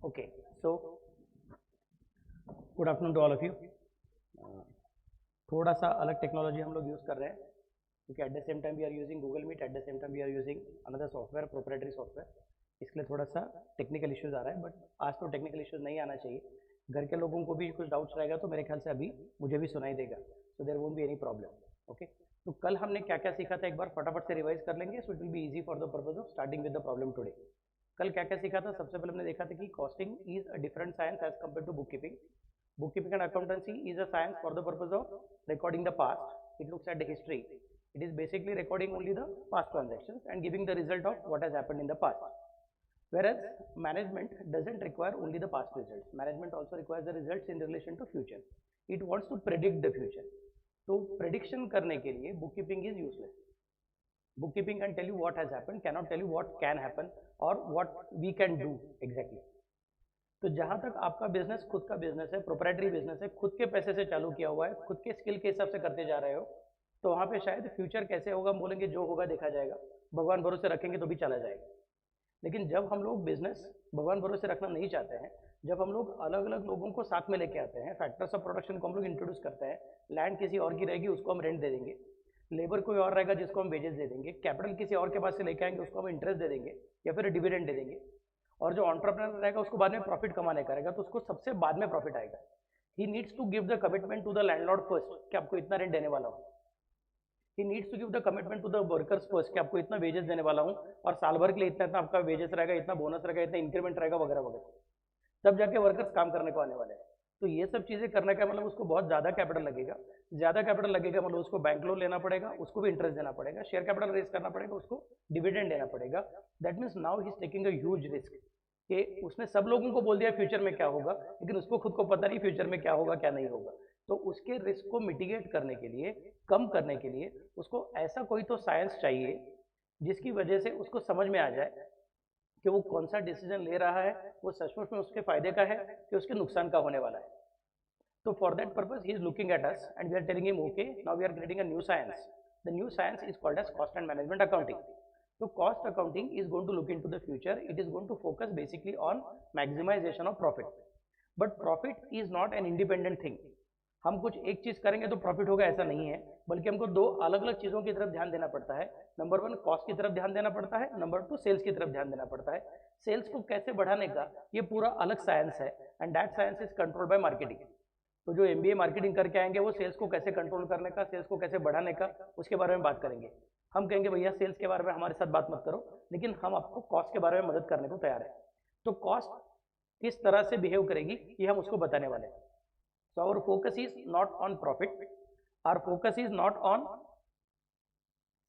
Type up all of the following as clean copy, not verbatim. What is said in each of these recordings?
Okay, so good afternoon to all of you. थोड़ा सा अलग टेक्नोलॉजी हम लोग यूज़ कर रहे हैं क्योंकि at the same time we are using Google Meet, at the same time we are using another software, proprietary software. इसके लिए थोड़ा सा टेक्निकल इश्यूज आ रहा है, बट आज तो टेक्निकल इश्यूज नहीं आना चाहिए। घर के लोगों को भी कुछ डाउट्स रहेगा तो मेरे ख्याल से अभी मुझे भी सुनाई देगा, so there won't be any problem. Okay, तो कल हमने क्या क्या सीखा था एक बार फटाफट से रिवाइज कर लेंगे, सो it will be easy for the purpose of starting with the problem today. कल क्या क्या सीखा था? सबसे पहले हमने देखा था कि costing is a different science as compare to bookkeeping. Bookkeeping and accountancy is a science for the purpose of recording the past. It looks at the history. It is basically recording only the past transactions and giving the result of what has happened in the past. Whereas management doesn't require only the past results. Management also requires the results in relation to future. It wants to predict the future. तो prediction करने के लिए bookkeeping is useless. Bookkeeping can tell you what has happened, cannot tell you what can happen or what we can do exactly. तो जहां तक आपका business खुद का बिजनेस है, प्रोप्राइटरी बिजनेस है, खुद के पैसे से चालू किया हुआ है, खुद के स्किल के हिसाब से करते जा रहे हो, तो वहां पे शायद फ्यूचर कैसे होगा हम बोलेंगे जो होगा देखा जाएगा, भगवान भरोसे रखेंगे तो भी चला जाएगा। लेकिन जब हम लोग बिजनेस भगवान भरोसे रखना नहीं चाहते हैं, जब हम लोग अलग अलग लोगों को साथ में लेके आते हैं, फैक्टर्स ऑफ प्रोडक्शन को हम लोग इंट्रोड्यूस करते हैं, लैंड किसी और की रहेगी उसको हम रेंट दे देंगे, लेबर कोई और रहेगा जिसको हम वेजेस दे देंगे, कैपिटल किसी और के पास से लेके आएंगे उसको हम इंटरेस्ट दे देंगे या फिर डिविडेंड दे देंगे, और जो एंटरप्रेन्योर रहेगा उसको बाद में प्रॉफिट कमाने का रहेगा तो उसको सबसे बाद में प्रॉफिट आएगा। He needs to give the commitment to the landlord first कि आपको इतना रेंट देने वाला हूँ। He needs to give the commitment to the workers first कि आपको इतना वेजेस देने वाला हूँ और साल भर के लिए इतना इतना आपका वेजेस रहेगा, इतना बोनस रहेगा, इतना इंक्रीमेंट रहेगा वगैरह वगैरह, तब जाके वर्कर्स काम करने को आने वाले हैं। तो ये सब चीज़ें करने का मतलब उसको बहुत ज़्यादा कैपिटल लगेगा, ज़्यादा कैपिटल लगेगा मतलब उसको बैंक लोन लेना पड़ेगा, उसको भी इंटरेस्ट देना पड़ेगा, शेयर कैपिटल रेज करना पड़ेगा, उसको डिविडेंड देना पड़ेगा। That means now he is taking a huge risk कि उसने सब लोगों को बोल दिया फ्यूचर में क्या होगा, लेकिन उसको खुद को पता नहीं फ्यूचर में क्या होगा क्या नहीं होगा। तो उसके रिस्क को मिटिगेट करने के लिए, कम करने के लिए उसको ऐसा कोई तो साइंस चाहिए जिसकी वजह से उसको समझ में आ जाए कि वो कौन सा डिसीजन ले रहा है वो सचमुच में उसके फायदे का है कि उसके नुकसान का होने वाला है। तो for that purpose he is looking at us and we are telling him okay now we are creating a new science. The new science is called as cost and management accounting. So cost accounting is going to look into the future. It is going to focus basically on maximization of profit. But profit is not an independent thing. हम कुछ एक चीज करेंगे तो profit होगा ऐसा नहीं है, बल्कि हमको दो अलग अलग चीजों की तरफ ध्यान देना पड़ता है। नंबर वन कॉस्ट की तरफ ध्यान देना पड़ता है, नंबर टू सेल्स की तरफ ध्यान देना पड़ता है। सेल्स को कैसे बढ़ाने का ये पूरा अलग साइंस है and that science is controlled by marketing. तो जो एमबीए मार्केटिंग करके आएंगे वो सेल्स को कैसे कंट्रोल करने का, सेल्स को कैसे बढ़ाने का, उसके बारे में बात करेंगे। हम कहेंगे भैया सेल्स के बारे में हमारे साथ बात मत करो, लेकिन हम आपको कॉस्ट के बारे में मदद करने को तैयार है। तो कॉस्ट किस तरह से बिहेव करेगी ये हम उसको बताने वाले हैं। So our focus is not on profit, our focus is not on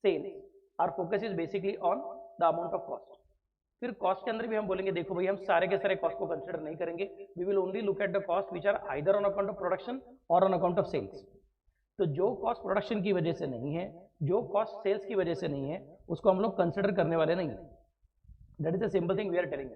sales, our focus is basically on the amount of cost. फिर कॉस्ट के अंदर भी हम बोलेंगे देखो भाई हम सारे के सारे कॉस्ट को कंसिडर नहीं करेंगे, we will only look at the cost which are either on account of production और ऑन अकाउंट ऑफ सेल्स। तो जो कॉस्ट प्रोडक्शन की वजह से नहीं है, जो कॉस्ट सेल्स की वजह से नहीं है, उसको हम लोग कंसिडर करने वाले नहीं है। That is the simple thing we are telling.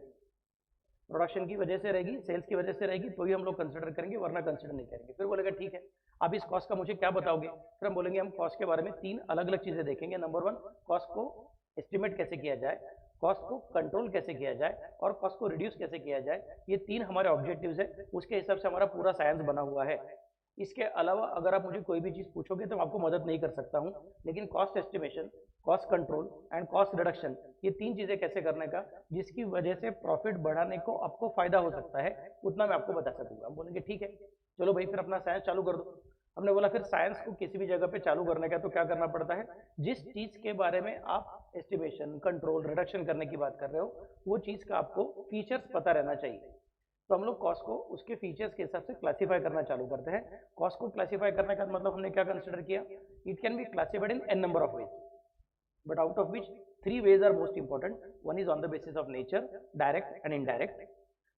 Production की वजह से रहेगी, सेल्स की वजह से रहेगी तो ही हम लोग कंसिडर करेंगे, वरना कंसिडर नहीं करेंगे। फिर बोलेगा ठीक है आप इस कॉस्ट का मुझे क्या बताओगे, फिर हम बोलेंगे हम कॉस्ट के बारे में तीन अलग अलग चीजें देखेंगे। नंबर वन कॉस्ट को एस्टिमेट कैसे किया जाए, कॉस्ट को कंट्रोल कैसे किया जाए और कॉस्ट को रिड्यूस कैसे किया जाए। ये तीन हमारे ऑब्जेक्टिव्स है, उसके हिसाब से हमारा पूरा साइंस बना हुआ है। इसके अलावा अगर आप मुझे कोई भी चीज़ पूछोगे तो मैं आपको मदद नहीं कर सकता हूँ, लेकिन cost estimation, cost control and cost reduction ये तीन चीज़ें कैसे करने का जिसकी वजह से प्रॉफिट बढ़ाने को आपको फायदा हो सकता है उतना मैं आपको बता सकूंगा। हम बोलेंगे ठीक है चलो भाई फिर अपना साइंस चालू कर दो। हमने बोला फिर साइंस को किसी भी जगह पे चालू करने का तो क्या करना पड़ता है, जिस चीज़ के बारे में आप एस्टिमेशन, कंट्रोल, रिडक्शन करने की बात कर रहे हो वो चीज़ का आपको फीचर्स पता रहना चाहिए। तो हम लोग कॉस्ट को उसके फीचर्स के हिसाब से क्लासीफाई करना चालू करते हैं। कॉस्ट को क्लासीफाई करने का मतलब हमने क्या कंसिडर किया, it can be classified in an number of ways, but out of which three ways are most important. One is on the basis of nature, direct and indirect.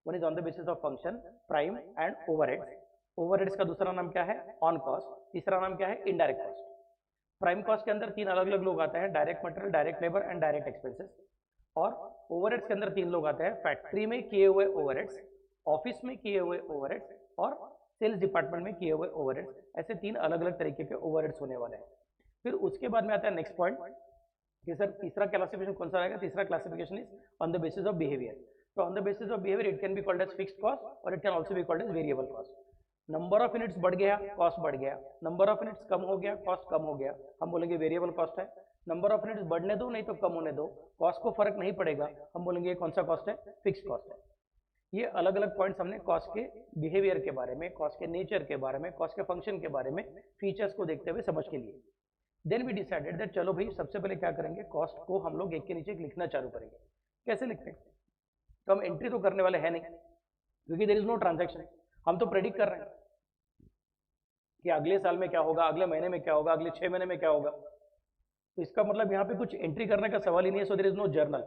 One is on the basis of function, prime and overheads. Overheads का दूसरा नाम क्या है, on cost. तीसरा नाम क्या है, indirect cost. Prime cost के अंदर तीन अलग अलग लोग आते हैं, direct material, direct labour and direct expenses. और ओवरहेड्स के अंदर तीन लोग आते हैं, फैक्ट्री में किए हुए ओवरहेड्स, ऑफिस में किए हुए ओवरहेड्स और सेल्स डिपार्टमेंट में किए हुए ओवरहेड्स। ऐसे तीन अलग अलग तरीके के ओवरहेड्स होने वाले हैं। फिर उसके बाद में आता है नेक्स्ट पॉइंट कि सर तीसरा क्लासिफिकेशन कौन सा रहेगा। तीसरा classification is on the basis of behaviour. तो on the basis of behaviour it can be called as fixed cost और it can also be called as variable cost. Number of units बढ़ गया, cost बढ़ गया। Number of units कम हो गया, cost कम हो गया, हम बोलेंगे वेरिएबल कॉस्ट है। नंबर ऑफ यूनिट्स बढ़ने दो नहीं तो कम होने दो, कॉस्ट को फर्क नहीं पड़ेगा, हम बोलेंगे कौन सा कॉस्ट है, फिक्स्ड कॉस्ट है। ये अलग अलग पॉइंट्स हमने कॉस्ट के बिहेवियर के बारे में, कॉस्ट के नेचर के बारे में, कॉस्ट के फंक्शन के बारे में, फीचर्स को देखते हुए समझ के लिए देन वी डिसाइडेड दैट चलो भाई सबसे पहले क्या करेंगे, कॉस्ट को हम लोग एक के नीचे एक लिखना चालू करेंगे। कैसे लिखते हैं, तो हम एंट्री तो करने वाले हैं नहीं क्योंकि देयर इज नो ट्रांजैक्शन, हम तो प्रेडिक्ट कर रहे हैं कि अगले साल में क्या होगा, अगले महीने में क्या होगा, अगले 6 महीने में क्या होगा। तो इसका मतलब यहाँ पे कुछ एंट्री करने का सवाल ही नहीं है, so there is no journal.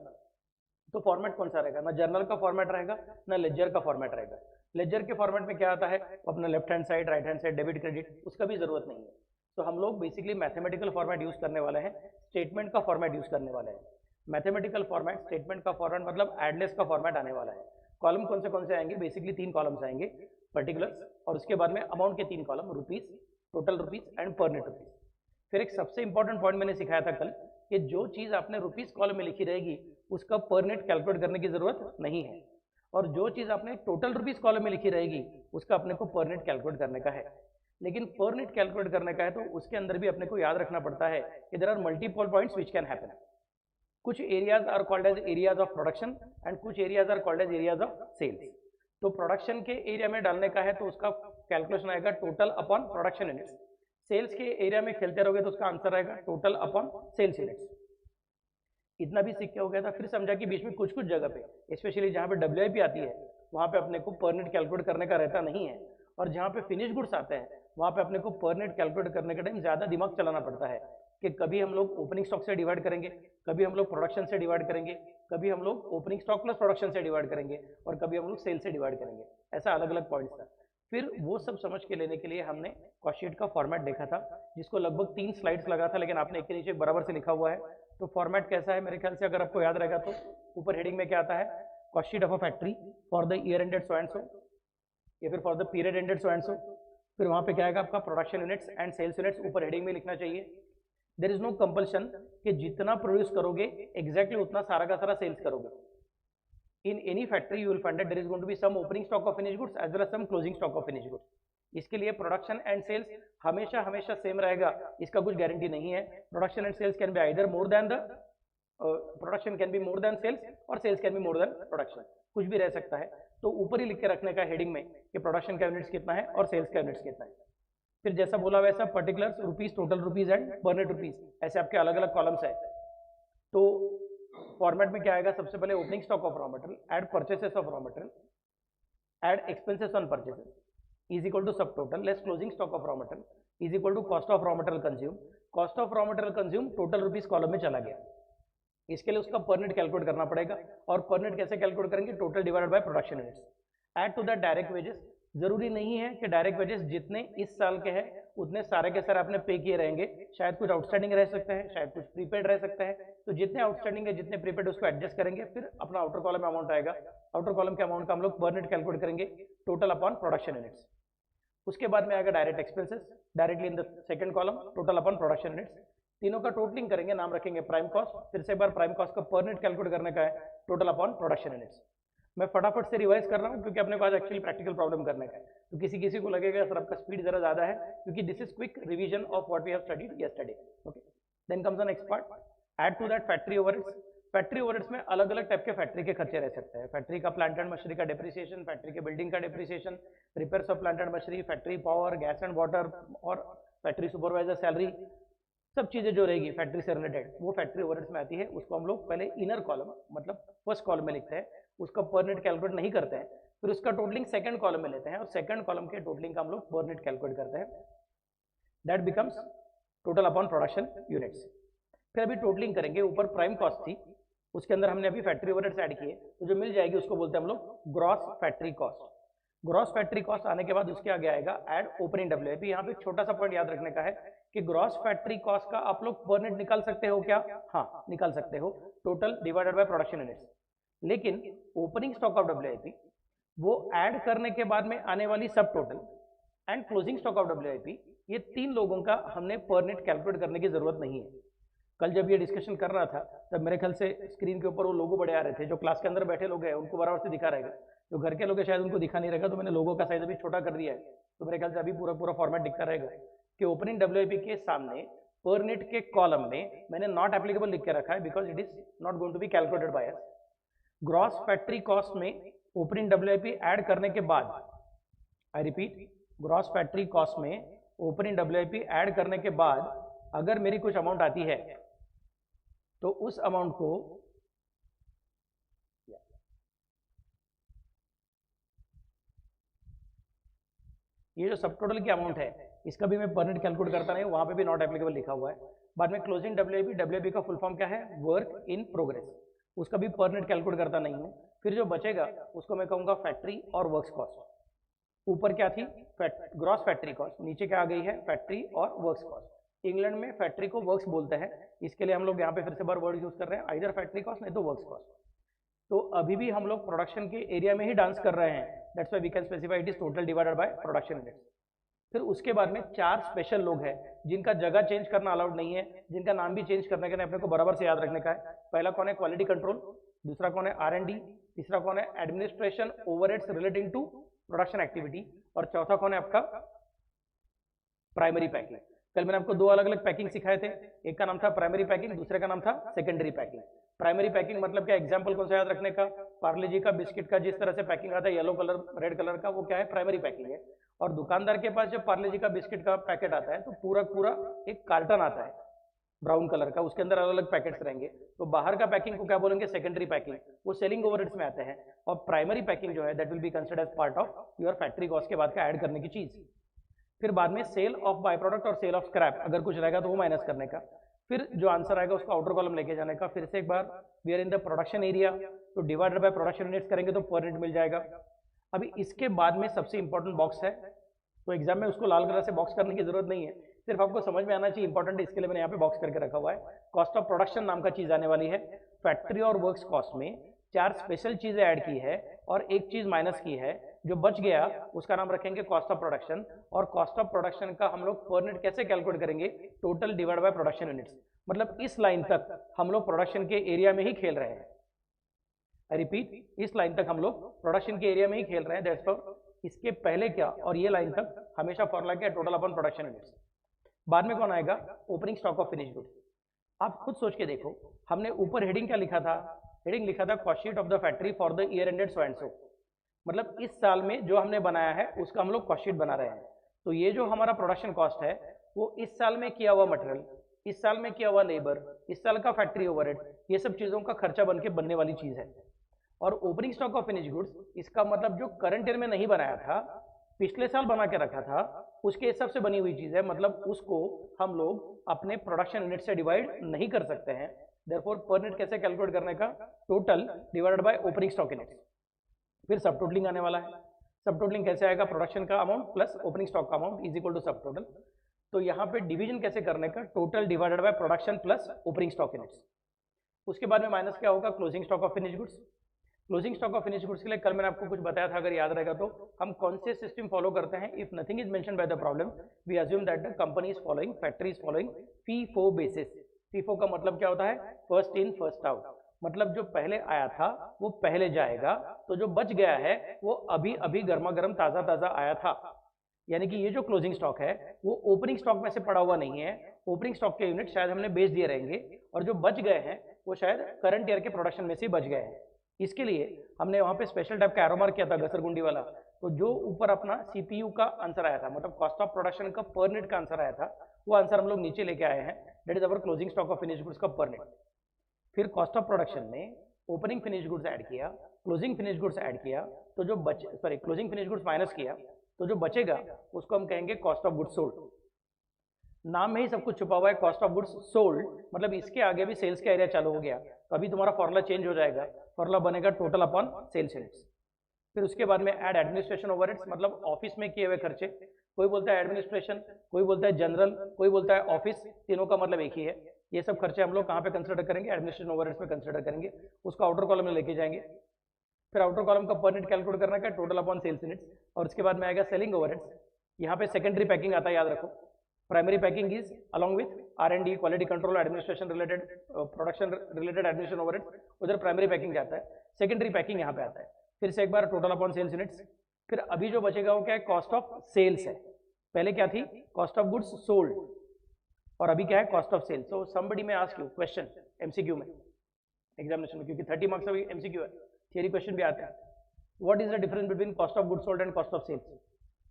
तो फॉर्मेट कौन सा रहेगा, ना जर्नल का फॉर्मेट रहेगा ना लेजर का फॉर्मेट रहेगा। लेजर के फॉर्मेट में क्या आता है, अपना left hand side, right hand side, debit credit, उसका भी जरूरत नहीं है। तो हम लोग बेसिकली मैथमेटिकल फॉर्मेट यूज करने वाले हैं, स्टेटमेंट का फॉर्मेट यूज करने वाले हैं। मैथमेटिकल फॉर्मेट, स्टेटमेंट का फॉर्मेट मतलब एडलेस का फॉर्मेट आने वाला है। कॉलम कौन से आएंगे, बेसिकली 3 कॉलम्स आएंगे, पर्टिकुलर्स और उसके बाद में अमाउंट के 3 column, rupees, total rupees and पर नेट रुपीज। फिर एक सबसे इंपॉर्टेंट पॉइंट मैंने सिखाया था कल कि जो चीज आपने रुपीज कॉलम में लिखी रहेगी उसका पर नेट कैलकुलेट करने की जरूरत नहीं है, और जो चीज आपने टोटल रुपीज कॉलम में लिखी रहेगी उसका अपने को पर नेट कैलकुलेट करने का है। लेकिन पर नेट कैलकुलेट करने का है तो उसके अंदर भी अपने को याद रखना पड़ता है कि there are multiple points which can happen. कुछ areas are called as areas of production and कुछ areas are called as areas of sales. तो प्रोडक्शन के एरिया में डालने का है तो उसका कैलकुलेशन आएगा total upon production units. Sales के एरिया में खेलते रहोगे तो उसका आंसर आएगा टोटल अपॉन सेल्स यूनिट्स। इतना भी सीख के हो गया था। फिर समझा कि बीच में कुछ कुछ जगह पे स्पेशली जहाँ पे WIP आती है वहाँ पे अपने को पर नेट कैलकुलेट करने का रहता नहीं है, और जहाँ पे फिनिश गुड्स आते हैं वहाँ पे अपने को पर नेट कैलकुलेट करने के टाइम ज़्यादा दिमाग चलाना पड़ता है कि कभी हम लोग ओपनिंग स्टॉक से डिवाइड करेंगे, कभी हम लोग प्रोडक्शन से डिवाइड करेंगे, कभी हम लोग ओपनिंग स्टॉक प्लस प्रोडक्शन से डिवाइड करेंगे और कभी हम लोग सेल से डिवाइड करेंगे। ऐसा अलग अलग पॉइंट्स था। फिर वो सब समझ के लेने के लिए हमने कॉस्ट शीट का फॉर्मेट देखा था जिसको लगभग 3 स्लाइड्स लगा था, लेकिन आपने एक के नीचे बराबर से लिखा हुआ है। तो फॉर्मेट कैसा है मेरे ख्याल से अगर आपको याद रहेगा तो ऊपर हेडिंग में क्या आता है, cost sheet of a factory for the year ended so and so या फिर for the period ended so and so. फिर वहाँ पे क्या आएगा आपका production units and sales units ऊपर हेडिंग में लिखना चाहिए। देयर इज नो कंपल्शन कि जितना प्रोड्यूस करोगे एग्जैक्टली उतना सारा का सारा सेल्स करोगे। In any factory you will find that there is going to be some opening stock of finish goods as well as some closing stock of finish goods. इसके लिए प्रोडक्शन एंड सेल्स हमेशा हमेशा same रहेगा, इसका कुछ guarantee नहीं है। Production and sales can be either more than the production can be more than sales और sales can be more than production, कुछ भी रह सकता है। तो ऊपर ही लिख के रखने का हेडिंग में कि प्रोडक्शन का यूनिट्स कितना है और सेल्स का यूनिट्स कितना है। फिर जैसा बोला वैसा particulars, rupees, total rupees and पर नेट रुपीज, ऐसे आपके अलग अलग कॉलम्स है। तो फॉर्मेट में क्या आएगा, सबसे पहले opening stock of raw material, add purchases of raw material, add expenses on purchases is equal to sub total less closing stock of raw material is equal to cost of raw material consume. Cost of raw material consume total rupees column में चला गया, इसके लिए उसका पर net calculate करना पड़ेगा। और पर नेट कैसे कैलकुलेट करेंगे, total divided by production units. Add to that direct wages, जरूरी नहीं है कि डायरेक्ट वेजेस जितने इस साल के हैं उतने सारे के सारे आपने पे किए रहेंगे, शायद कुछ आउटस्टैंडिंग रह सकते हैं, शायद कुछ प्रीपेड रह सकते हैं। तो जितने आउटस्टैंडिंग है जितने प्रीपेड उसको एडजस्ट करेंगे, फिर अपना आउटर कॉलम में अमाउंट आएगा, आउटर कॉलम के अमाउंट का हम लोग पर नेट कैलकुलेट करेंगे टोटल अपॉन प्रोडक्शन यूनिट्स। उसके बाद में आएगा direct expenses, directly in the second column total upon production units. तीनों का टोटलिंग करेंगे, नाम रखेंगे प्राइम कॉस्ट। फिर से एक बार प्राइम कॉस्ट का पर नेट कैलकुलेट करने का है टोटल अपॉन प्रोडक्शन यूनिट्स। मैं फटाफट से रिवाइज कर रहा हूँ क्योंकि अपने को आज एक्चुअली प्रैक्टिकल प्रॉब्लम करने का है, तो किसी किसी को लगेगा सर आपका स्पीड जरा ज्यादा है, क्योंकि this is quick revision of what we have studied yesterday. Okay, then comes the next part, add to that factory overheads. Factory overheads में अलग अलग टाइप के फैक्ट्री के खर्चे रह सकते हैं। फैक्ट्री का प्लांट एंड मशीनरी का डिप्रिसिएशन, फैक्ट्री के बिल्डिंग का depreciation, repairs of plant and machinery, factory power, gas and water और फैक्ट्री सुपरवाइजर सैलरी, सब चीजें जो रहेगी फैक्ट्री से रिलेटेड वो फैक्ट्री ओवरहेड्स में आती है। उसको हम लोग पहले इनर कॉलम मतलब फर्स्ट कॉलम में लिखते हैं, उसका पर नेट कैलकुलेट नहीं करते हैं, फिर उसका टोटलिंग सेकंड कॉलम में लेते हैं और सेकंड कॉलम के टोटलिंग का हम लोग पर नेट कैलकुलेट करते हैं। That becomes total upon production units. फिर अभी टोटलिंग करेंगे, ऊपर प्राइम कॉस्ट थी, उसके अंदर हमने अभी फैक्ट्री ओवरहेड्स ऐड किए, तो जो मिल जाएगी उसको बोलते हैं हम लोग gross factory cost. Gross factory cost आने के बाद उसके आगे आएगा ऐड ओपनिंग WIP। यहाँ पे एक छोटा सा पॉइंट याद रखने का है कि ग्रॉस फैक्ट्री कॉस्ट का आप लोग पर नेट निकाल सकते हो क्या, हाँ निकाल सकते हो, total divided by production units. लेकिन ओपनिंग स्टॉक ऑफ WIP वो ऐड करने के बाद में आने वाली सब total and closing stock of WIP, ये तीन लोगों का हमने पर नेट कैलकुलेट करने की जरूरत नहीं है। कल जब ये डिस्कशन कर रहा था तब मेरे ख्याल से स्क्रीन के ऊपर वो लोगो बड़े आ रहे थे, जो क्लास के अंदर बैठे लोग हैं उनको बराबर से दिखा रहेगा, जो घर के लोग हैं शायद उनको दिखा नहीं रहेगा, तो मैंने लोगों का साइज अभी छोटा कर दिया है, तो मेरे ख्याल से अभी पूरा पूरा फॉर्मेट दिखता रहेगा कि ओपनिंग डब्ल्यूआईपी के सामने पर यूनिट के कॉलम में मैंने नॉट एप्लीकेबल लिख के रखा है because it is not going to be calculated by us. Gross factory cost में ओपनिंग डब्ल्यूआईपी ऐड करने के बाद, I repeat, gross factory cost में ओपनिंग डब्ल्यूआईपी ऐड करने के बाद अगर मेरी कुछ अमाउंट आती है तो उस अमाउंट को ये जो सब टोटल की अमाउंट है इसका भी मैं पर यूनिट कैलकुलेट करता नहीं हूं, वहां पे भी नॉट एप्लीकेबल लिखा हुआ है। बाद में क्लोजिंग डब्ल्यूआईपी, डब्ल्यूआईपी का फुल फॉर्म क्या है, वर्क इन प्रोग्रेस, उसका भी पर यूनिट कैलकुलेट करता नहीं हूं। फिर जो बचेगा उसको मैं कहूंगा फैक्ट्री और वर्क्स कॉस्ट। ऊपर क्या थी, ग्रॉस फैक्ट्री कॉस्ट, नीचे क्या आ गई है, फैक्ट्री और वर्क्स कॉस्ट। इंग्लैंड में फैक्ट्री को वर्क्स बोलते हैं, इसके लिए हम लोग यहाँ पे फिर से बार वर्ड यूज कर रहे हैं, आइदर फैक्ट्री कॉस्ट नहीं तो वर्क्स कॉस्ट। तो अभी भी हम लोग प्रोडक्शन के एरिया में ही डांस कर रहे हैं, that's why we can specify it is total divided by production units. फिर उसके बाद में 4 स्पेशल लोग हैं जिनका जगह चेंज करना अलाउड नहीं है, जिनका नाम भी चेंज करने के लिए अपने को बराबर से याद रखने का है। पहला कौन है, क्वालिटी कंट्रोल, दूसरा कौन है, R&D, तीसरा कौन है, administration overheads relating to production activity, और चौथा कौन है आपका, प्राइमरी पैकिंग। कल मैंने आपको 2 अलग अलग पैकिंग सिखाए थे, एक का नाम था प्राइमरी पैकिंग, दूसरे का नाम था सेकेंडरी पैकिंग। प्राइमरी पैकिंग मतलब क्या, एग्जांपल कौन सा याद रखने का, पार्ले जी का बिस्किट का जिस तरह से पैकिंग आता है येलो कलर रेड कलर का, वो क्या है, प्राइमरी पैकिंग है। और दुकानदार के पास जब पार्ले जी का बिस्किट का पैकेट आता है तो पूरा पूरा एक कार्टन आता है ब्राउन कलर का, उसके अंदर अलग अलग पैकेट्स रहेंगे, तो बाहर का पैकिंग को क्या बोलेंगे, सेकेंडरी पैकिंग, वो सेलिंग ओवरहेड्स में आते हैं। और प्राइमरी पैकिंग जो है that will be considered as part of your factory cost के बाद का ऐड करने की चीज। फिर बाद में सेल ऑफ बाय प्रोडक्ट और सेल ऑफ स्क्रैप, अगर कुछ रहेगा तो वो माइनस करने का। फिर जो आंसर आएगा उसका आउटर कॉलम लेके जाने का। फिर से एक बार, we are in the production area, तो डिवाइडेड बाय प्रोडक्शन यूनिट्स करेंगे तो पर यूनिट मिल जाएगा। अभी इसके बाद में सबसे इंपॉर्टेंट बॉक्स है, तो एग्जाम में उसको लाल कलर से बॉक्स करने की जरूरत नहीं है, सिर्फ आपको समझ में आना चाहिए, इंपॉर्टेंट है, इसके लिए मैंने यहाँ पे बॉक्स करके रखा हुआ है। कॉस्ट ऑफ प्रोडक्शन नाम का चीज आने वाली है। फैक्ट्री और वर्क्स कॉस्ट में 4 स्पेशल चीजें ऐड की है और एक चीज माइनस की है, जो बच गया उसका नाम रखेंगे कॉस्ट ऑफ प्रोडक्शन। और कॉस्ट ऑफ प्रोडक्शन का हम लोग पर यूनिट कैसे कैलकुलेट करेंगे, total divide by production units. मतलब इस लाइन तक हम लोग प्रोडक्शन के एरिया में ही खेल रहे हैं, आई रिपीट, इस लाइन तक हम लोग प्रोडक्शन के एरिया में ही खेल रहे हैं, दैट्स फॉर इसके पहले क्या और ये लाइन तक हमेशा फॉर्मूला क्या, टोटल अपॉन प्रोडक्शन यूनिट्स। बाद में कौन आएगा, opening stock of finish goods. आप खुद सोच के देखो, हमने ऊपर हेडिंग क्या लिखा था, हेडिंग लिखा था cost sheet of the factory for the year ended so and सो, मतलब इस साल में जो हमने बनाया है उसका हम लोग कॉस्ट शीट बना रहे हैं। तो ये जो हमारा प्रोडक्शन कॉस्ट है वो इस साल में किया हुआ मटेरियल, इस साल में किया हुआ लेबर, इस साल का फैक्ट्री ओवरहेड, ये सब चीजों का खर्चा बन के बनने वाली चीज है। और opening stock of finish goods, इसका मतलब जो करंट ईयर में नहीं बनाया था, पिछले साल बना के रखा था, उसके हिसाब से बनी हुई चीज है, मतलब उसको हम लोग अपने प्रोडक्शन यूनिट से डिवाइड नहीं कर सकते हैं। देयरफॉर पर यूनिट कैसे कैलकुलेट करने का, total divided by opening stock units. फिर सब टोटलिंग आने वाला है। सब टोटलिंग कैसे आएगा, प्रोडक्शन का अमाउंट प्लस ओपनिंग स्टॉक का amount is equal to sub total. तो यहाँ पे डिवीजन कैसे करने का, total divided by production plus opening stock units. उसके बाद में माइनस क्या होगा, closing stock of finish goods. Closing stock of finish goods के लिए कल मैंने आपको कुछ बताया था, अगर याद रहेगा तो, हम कौन से सिस्टम फॉलो करते हैं, if nothing is mention by the problem we assume that the company is following, factory is following FIFO basis. FIFO का मतलब क्या होता है, फर्स्ट इन फर्स्ट आउट, मतलब जो पहले आया था वो पहले जाएगा, तो जो बच गया है वो अभी अभी गर्मा गर्म ताजा ताजा आया था। यानी कि ये जो क्लोजिंग स्टॉक है वो ओपनिंग स्टॉक में से पड़ा हुआ नहीं है, ओपनिंग स्टॉक के यूनिट शायद हमने बेच दिए रहेंगे, और जो बच गए हैं वो शायद करंट ईयर के प्रोडक्शन में से बच गए हैं। इसके लिए हमने वहां पे स्पेशल टाइप का एरो मार्क किया था, घसरगुंडी वाला। तो जो ऊपर अपना सीपीयू का आंसर आया था, मतलब कॉस्ट ऑफ प्रोडक्शन का पर यूनिट का आंसर आया था, वो आंसर हम लोग नीचे लेके आए हैं, that is our closing stock of finish goods का पर यूनिट। फिर कॉस्ट ऑफ प्रोडक्शन में ओपनिंग फिनिश गुड्स ऐड किया, क्लोजिंग फिनिश गुड्स ऐड किया, तो जो क्लोजिंग फिनिश गुड्स माइनस किया, तो जो बचेगा उसको हम कहेंगे कॉस्ट ऑफ गुड्स सोल्ड। नाम में ही सब कुछ छुपा हुआ है, कॉस्ट ऑफ गुड्स सोल्ड, मतलब इसके आगे भी सेल्स का एरिया चालू हो गया, तो अभी तुम्हारा फॉर्मूला चेंज हो जाएगा, फॉर्मूला बनेगा टोटल अपॉन सेल्स यूनिट्स। फिर उसके बाद में ऐड एडमिनिस्ट्रेशन ओवरहेड्स, मतलब ऑफिस में किए हुए खर्चे। कोई बोलता है एडमिनिस्ट्रेशन, कोई बोलता है जनरल, कोई बोलता है ऑफिस, तीनों का मतलब एक ही है। ये सब खर्चे हम लोग कहाँ पे कंसिडर करेंगे, एडमिनिस्ट्रेशन ओवरहेड्स में कंसिडर करेंगे, उसको आउटर कॉलम में लेके जाएंगे। फिर आउटर कॉलम का पर यूनिट कैलकुलेट करना का टोटल अपॉन सेल्स यूनिट्स, और उसके बाद में आएगा सेलिंग ओवरहेड्स। यहाँ पे सेकेंडरी पैकिंग आता है, याद रखो, primary packing is along with R&D, quality control, administration related, production related administration overhead, उधर प्राइमरी पैकिंग जाता है। सेकेंडरी पैकिंग यहाँ पे आता है। फिर से एक बार टोटल अपॉन सेल्स यूनिट्स। फिर अभी जो बचेगा वो क्या है, कॉस्ट ऑफ सेल्स है। पहले क्या थी, कॉस्ट ऑफ गुड्स सोल्ड, और अभी क्या है, cost of sales. So somebody may ask you question MCQ में, एग्जामिनेशन में, क्योंकि 30 मार्क्स अभी एमसीक्यू है, थियरी क्वेश्चन भी आते हैं। What is the difference between cost of goods sold and cost of sales?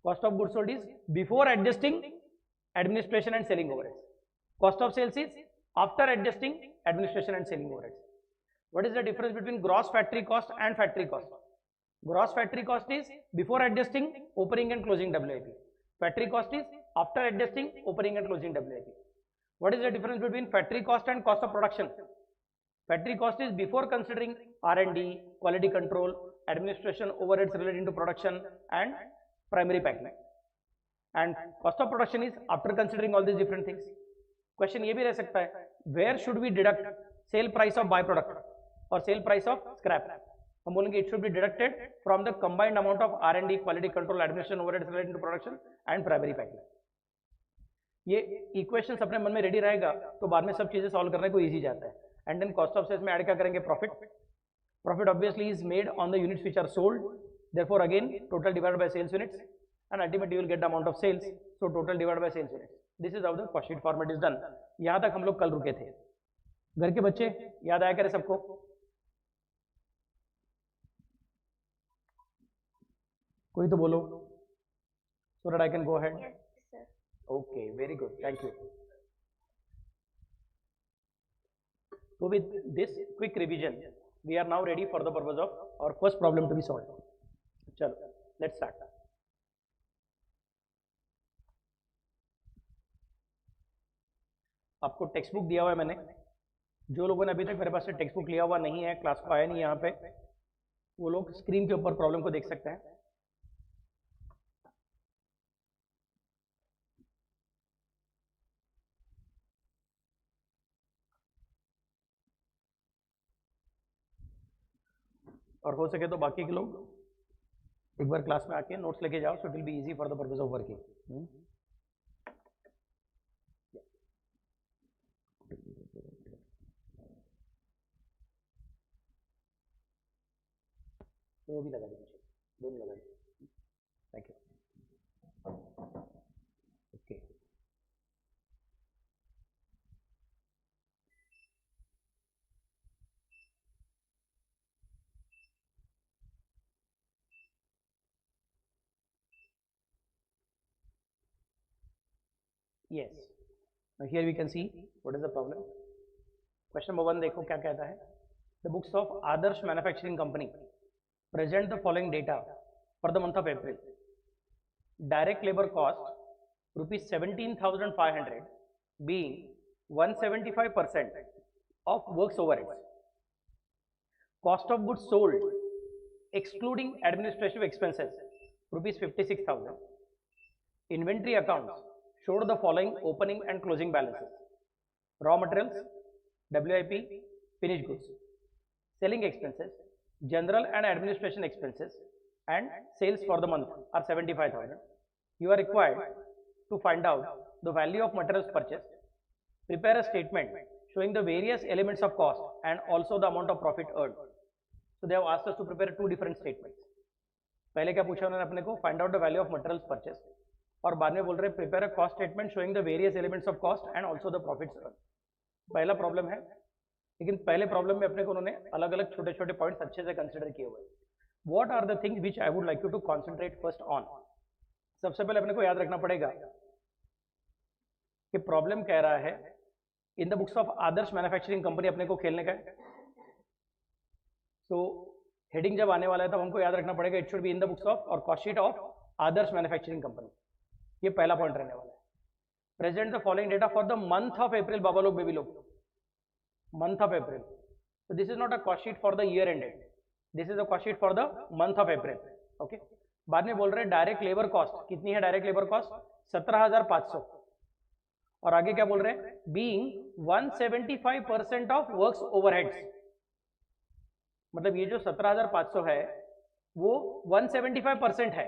Cost of goods sold is before adjusting administration and selling overheads. Cost of sales is after adjusting administration and selling overheads. What is the difference between gross factory cost and factory cost? Gross factory cost is before adjusting opening and closing WIP. Factory cost is after adjusting opening and closing WIP. What is the difference between factory cost and cost of production? Factory cost is before considering R&D, quality control, administration overheads relating to production and primary packing. And cost of production is after considering all these different things. Question ये भी रह सकता है, where should we deduct sale price of byproduct or sale price of scrap? हम बोलेंगे it should be deducted from the combined amount of R&D, quality control, administration overheads related to production and primary packing. ये equations अपने मन में ready रहेगा तो बाद में सब चीजें सॉल्व करने को इजी जाता है। And then cost of sales में ऐड क्या करेंगे, profit. Profit obviously is made on the units which are sold, therefore again total divided by sales units, and ultimately you will get the amount of sales, so total divided by sales units. This is how the cost sheet format is done. यहाँ तक हम लोग कल रुके थे। घर के बच्चे याद आया करे सबको? कोई तो बोलो, so that I can go ahead. Yes, sir. Okay, very good, thank you. So with this quick revision, we are now ready for the purpose of our first problem to be solved. चलो, let's start. आपको text book दिया हुआ है मैंने। जो लोगों ने अभी तक मेरे पास से टेक्स्ट बुक लिया हुआ नहीं है, क्लास को आया नहीं यहाँ पे, वो लोग स्क्रीन के ऊपर प्रॉब्लम को देख सकते हैं। और हो सके तो बाकी के लोग एक बार क्लास में आके नोट्स लेके जाओ, so it will be easy for the purpose of working. वो भी लगा दीजिए, दोनों लगा दीजिए। Thank you. Okay, yes, here we can see what is the problem. Question number 1 देखो क्या कहता है। The books of Adarsh manufacturing company present the following data for the month of April. Direct labor cost rupees 17,500 being 175% of works overheads. Cost of goods sold excluding administrative expenses rupees 56,000. Inventory accounts showed the following opening and closing balances. Raw materials, WIP, finished goods. Selling expenses, general and administration expenses and sales for the month are 75,000. You are required to find out the value of materials purchased. Prepare a statement showing the various elements of cost and also the amount of profit earned. So they have asked us to prepare two different statements. पहले क्या पूछा उन्होंने अपने को, find out the value of materials purchased, और बाद में बोल रहे prepare a cost statement showing the various elements of cost and also the profits earned. पहला प्रॉब्लम है, लेकिन पहले प्रॉब्लम में अपने को उन्होंने अलग अलग छोटे छोटे पॉइंट्स अच्छे से कंसिडर किए हुए। What are the things which I would like you to concentrate first on. सबसे पहले अपने को याद रखना पड़ेगा कि प्रॉब्लम कह रहा है इन the books of Adarsh manufacturing company अपने को खेलने का है। सो हेडिंग जब आने वाला है तब हमको याद रखना पड़ेगा it should be in the books of और cost sheet of Adarsh manufacturing company. ये पहला पॉइंट रहने वाला है। Present the following data for the month of April, बाबा लोग बेबी लोग, month of April. So this is not a cost sheet for the year ended, this is a cost sheet for the month of April. Okay, बाद में बोल रहे हैं direct labour cost कितनी है, डायरेक्ट लेबर कॉस्ट 17,500, और आगे क्या बोल रहे हैं, बीइंग 175% ऑफ वर्क्स ओवरहेड्स। मतलब ये जो 17,500 है वो 175% है।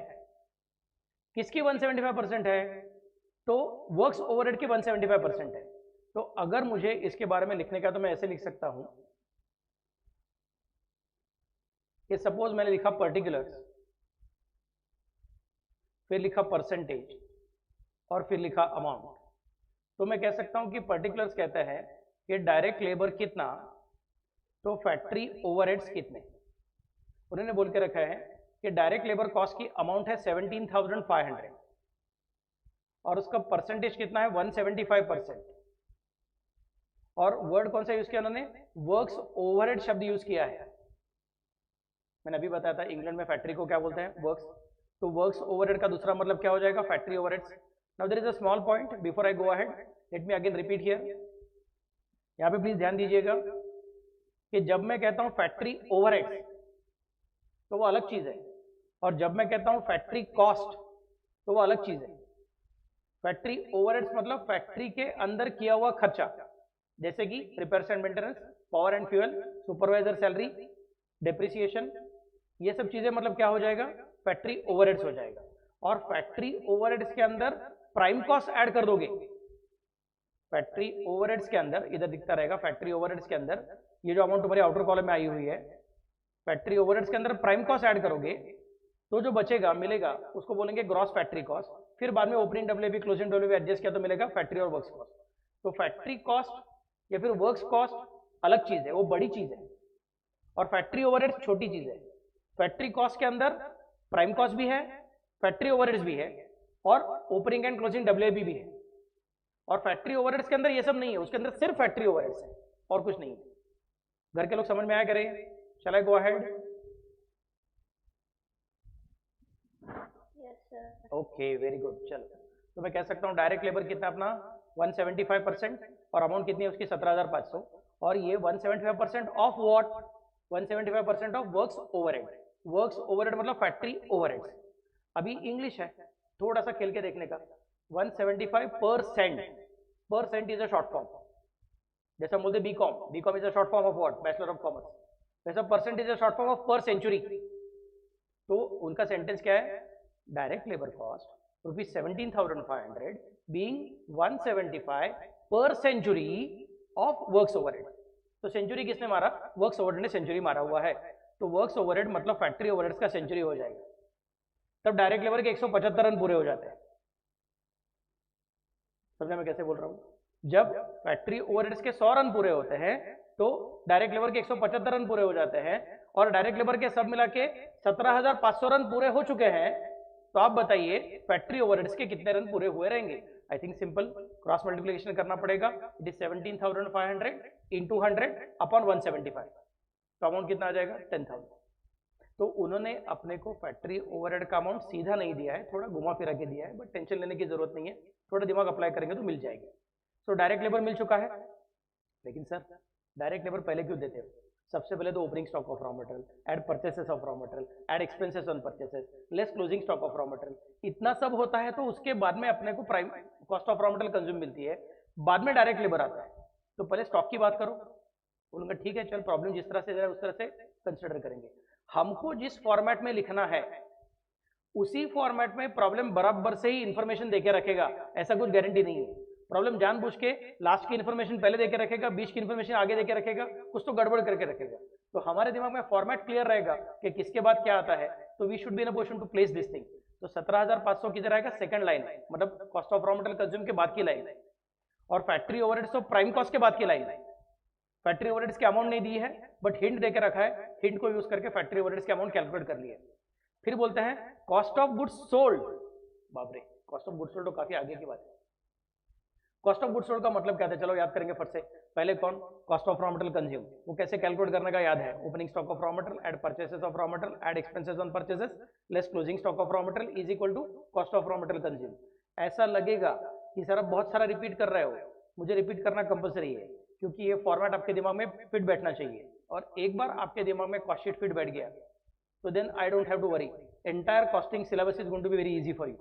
किसकी 175% है? तो वर्क्स ओवरहेड के 175% है। तो अगर मुझे इसके बारे में लिखने का तो मैं ऐसे लिख सकता हूं कि सपोज मैंने लिखा पर्टिकुलर्स, फिर लिखा परसेंटेज और फिर लिखा अमाउंट। तो मैं कह सकता हूं कि पर्टिकुलर्स कहता है कि डायरेक्ट लेबर कितना तो फैक्ट्री ओवरहेड्स कितने। उन्होंने बोल के रखा है कि डायरेक्ट लेबर कॉस्ट की अमाउंट है 17,500 और उसका परसेंटेज कितना है 175%। और वर्ड कौन सा यूज किया उन्होंने, वर्क्स ओवरहेड शब्द यूज किया है। मैंने अभी बताया था इंग्लैंड में फैक्ट्री को क्या बोलते हैं, वर्क्स। तो वर्क्स ओवरहेड का दूसरा मतलब क्या हो जाएगा, factory overheads. Now there is a small point before I go ahead, let me again repeat here. यहाँ पे प्लीज ध्यान दीजिएगा कि जब मैं कहता हूं फैक्ट्री ओवरहेड्स तो वो अलग चीज है, और जब मैं कहता हूं फैक्ट्री कॉस्ट तो वो अलग चीज है। फैक्ट्री ओवरहेड्स मतलब फैक्ट्री के अंदर किया हुआ खर्चा, जैसे कि repairs and maintenance, power and fuel, supervisor salary, depreciation, ये सब चीजें मतलब क्या हो जाएगा, फैक्ट्री ओवरहेड्स हो जाएगा। और फैक्ट्री ओवरहेड्स के अंदर प्राइम कॉस्ट ऐड कर दोगे। फैक्ट्री ओवरहेड्स के अंदर इधर दिखता रहेगा, फैक्ट्री ओवरहेड्स के अंदर ये जो अमाउंट तुम्हारी आउटर कॉलम में आई हुई है, फैक्ट्री ओवरहेड्स के अंदर प्राइम कॉस्ट ऐड करोगे तो जो बचेगा मिलेगा उसको बोलेंगे ग्रॉस फैक्ट्री कॉस्ट। फिर बाद में opening WP closing WP adjust किया तो मिलेगा फैक्ट्री और वर्क्स कॉस्ट। तो फैक्ट्री कॉस्ट या फिर वर्क्स कॉस्ट अलग चीज है, वो बड़ी चीज है, और फैक्ट्री ओवरहेड्स छोटी चीज है। फैक्ट्री कॉस्ट के अंदर प्राइम कॉस्ट भी है, फैक्ट्री ओवरहेड्स भी है, और ओपनिंग एंड क्लोजिंग डब्ल्यूपी भी है। और फैक्ट्री ओवरहेड्स के अंदर ये सब नहीं है, उसके अंदर सिर्फ फैक्ट्री ओवरहेड्स है और कुछ नहीं है। घर के लोग समझ में आया करें, shall I go ahead? Okay, very good. चलो, तो मैं कह सकता हूँ डायरेक्ट लेबर कितना अपना 175% और अमाउंट कितनी है उसकी 17,500, और ये 175% of what, 175% of works overhead. Works overhead मतलब फैक्ट्री ओवरहेड्स। अभी इंग्लिश है, थोड़ा सा खेल के देखने का। 175%, percent is a short form. जैसा हम बोलते BCom, BCom is a short form of what, bachelor of commerce. वैसा percent is a short form of per century. तो उनका सेंटेंस क्या है, direct labour cost rupees 17,500 being 175 per century of works overhead. तो century किसने मारा, works overhead ने century मारा हुआ है। तो वर्क्स ओवरहेड मतलब फैक्ट्री ओवरहेड्स का सेंचुरी हो जाएगा। तब डायरेक्ट लेबर के 175 रन पूरे हो जाते हैं। समझा मैं कैसे बोल रहा हूँ? जब फैक्ट्री ओवरहेड्स के 100 रन पूरे होते हैं तो डायरेक्ट लेबर के 175 रन पूरे हो जाते हैं, और डायरेक्ट लेबर के सब मिला के 17,500 रन पूरे हो चुके हैं। तो आप बताइए फैक्ट्री ओवरहेड्स के कितने रन पूरे हुए रहेंगे? I think simple cross multiplication करना पड़ेगा। इट इज 17,500 इंटू 100 अपॉन 175, तो अमाउंट कितना आ जाएगा, 10,000। तो उन्होंने अपने को फैक्ट्री ओवरहेड का अमाउंट सीधा नहीं दिया है, थोड़ा घुमा फिरा के दिया है, बट टेंशन लेने की जरूरत नहीं है, थोड़ा दिमाग अप्लाई करेंगे तो मिल जाएगी। तो डायरेक्ट लेबर मिल चुका है, लेकिन सर डायरेक्ट लेबर पहले क्यों देते हो? सबसे पहले तो opening stock of raw material, add purchases of raw material, add expenses on purchases, less closing stock of raw material, इतना सब होता है। तो उसके बाद में अपने को prime cost of raw material consume मिलती है, बाद में डायरेक्ट लेबर आता है। तो पहले स्टॉक की बात करो। बोलूंगा ठीक है, चल प्रॉब्लम जिस तरह से है उस तरह से कंसिडर करेंगे। हमको जिस फॉर्मेट में लिखना है उसी फॉर्मेट में प्रॉब्लम बराबर से ही इंफॉर्मेशन देके रखेगा, ऐसा कुछ गारंटी नहीं है। प्रॉब्लम जानबूझ के लास्ट की इन्फॉर्मेशन पहले देके रखेगा, बीच की इन्फॉर्मेशन आगे देके रखेगा, कुछ तो गड़बड़ करके रखेगा। तो हमारे दिमाग में फॉर्मेट क्लियर रहेगा कि किसके बाद क्या आता है, तो we should be in a position to place this thing. तो 17,500 किधर आएगा, सेकंड लाइन, मतलब cost of raw material consume के बाद की लाइन, और फैक्ट्री ओवरहेड्स तो प्राइम कॉस्ट के बाद की लाइन। फैक्ट्री ओवरहेड्स की अमाउंट नहीं दी है, बट हिंट देके रखा है, हिंट को यूज करके फैक्ट्री ओवरहेड्स की अमाउंट कैलकुलेट कर लिया। फिर बोलते हैं कॉस्ट ऑफ गुड्स सोल्ड। बाप रे, कॉस्ट ऑफ गुड्स सोल्ड तो काफी आगे की बात है। कॉस्ट ऑफ गुड्स सोल्ड का मतलब क्या था, चलो याद करेंगे फट से। पहले कौन, cost of raw material consume, वो कैसे कैलकुलेट करने का याद है, opening stock of raw material, add purchases of raw material, add expenses on purchases, less closing stock of raw material is equal to cost of raw material consume. ऐसा लगेगा कि sir आप बहुत सारा रिपीट कर रहे हो, मुझे रिपीट करना कंपलसरी है, क्योंकि ये फॉर्मेट आपके दिमाग में फिट बैठना चाहिए। और एक बार आपके दिमाग में कॉस्ट शीट फिट बैठ गया तो then I don't have to worry, entire costing syllabus is going to be very easy for you.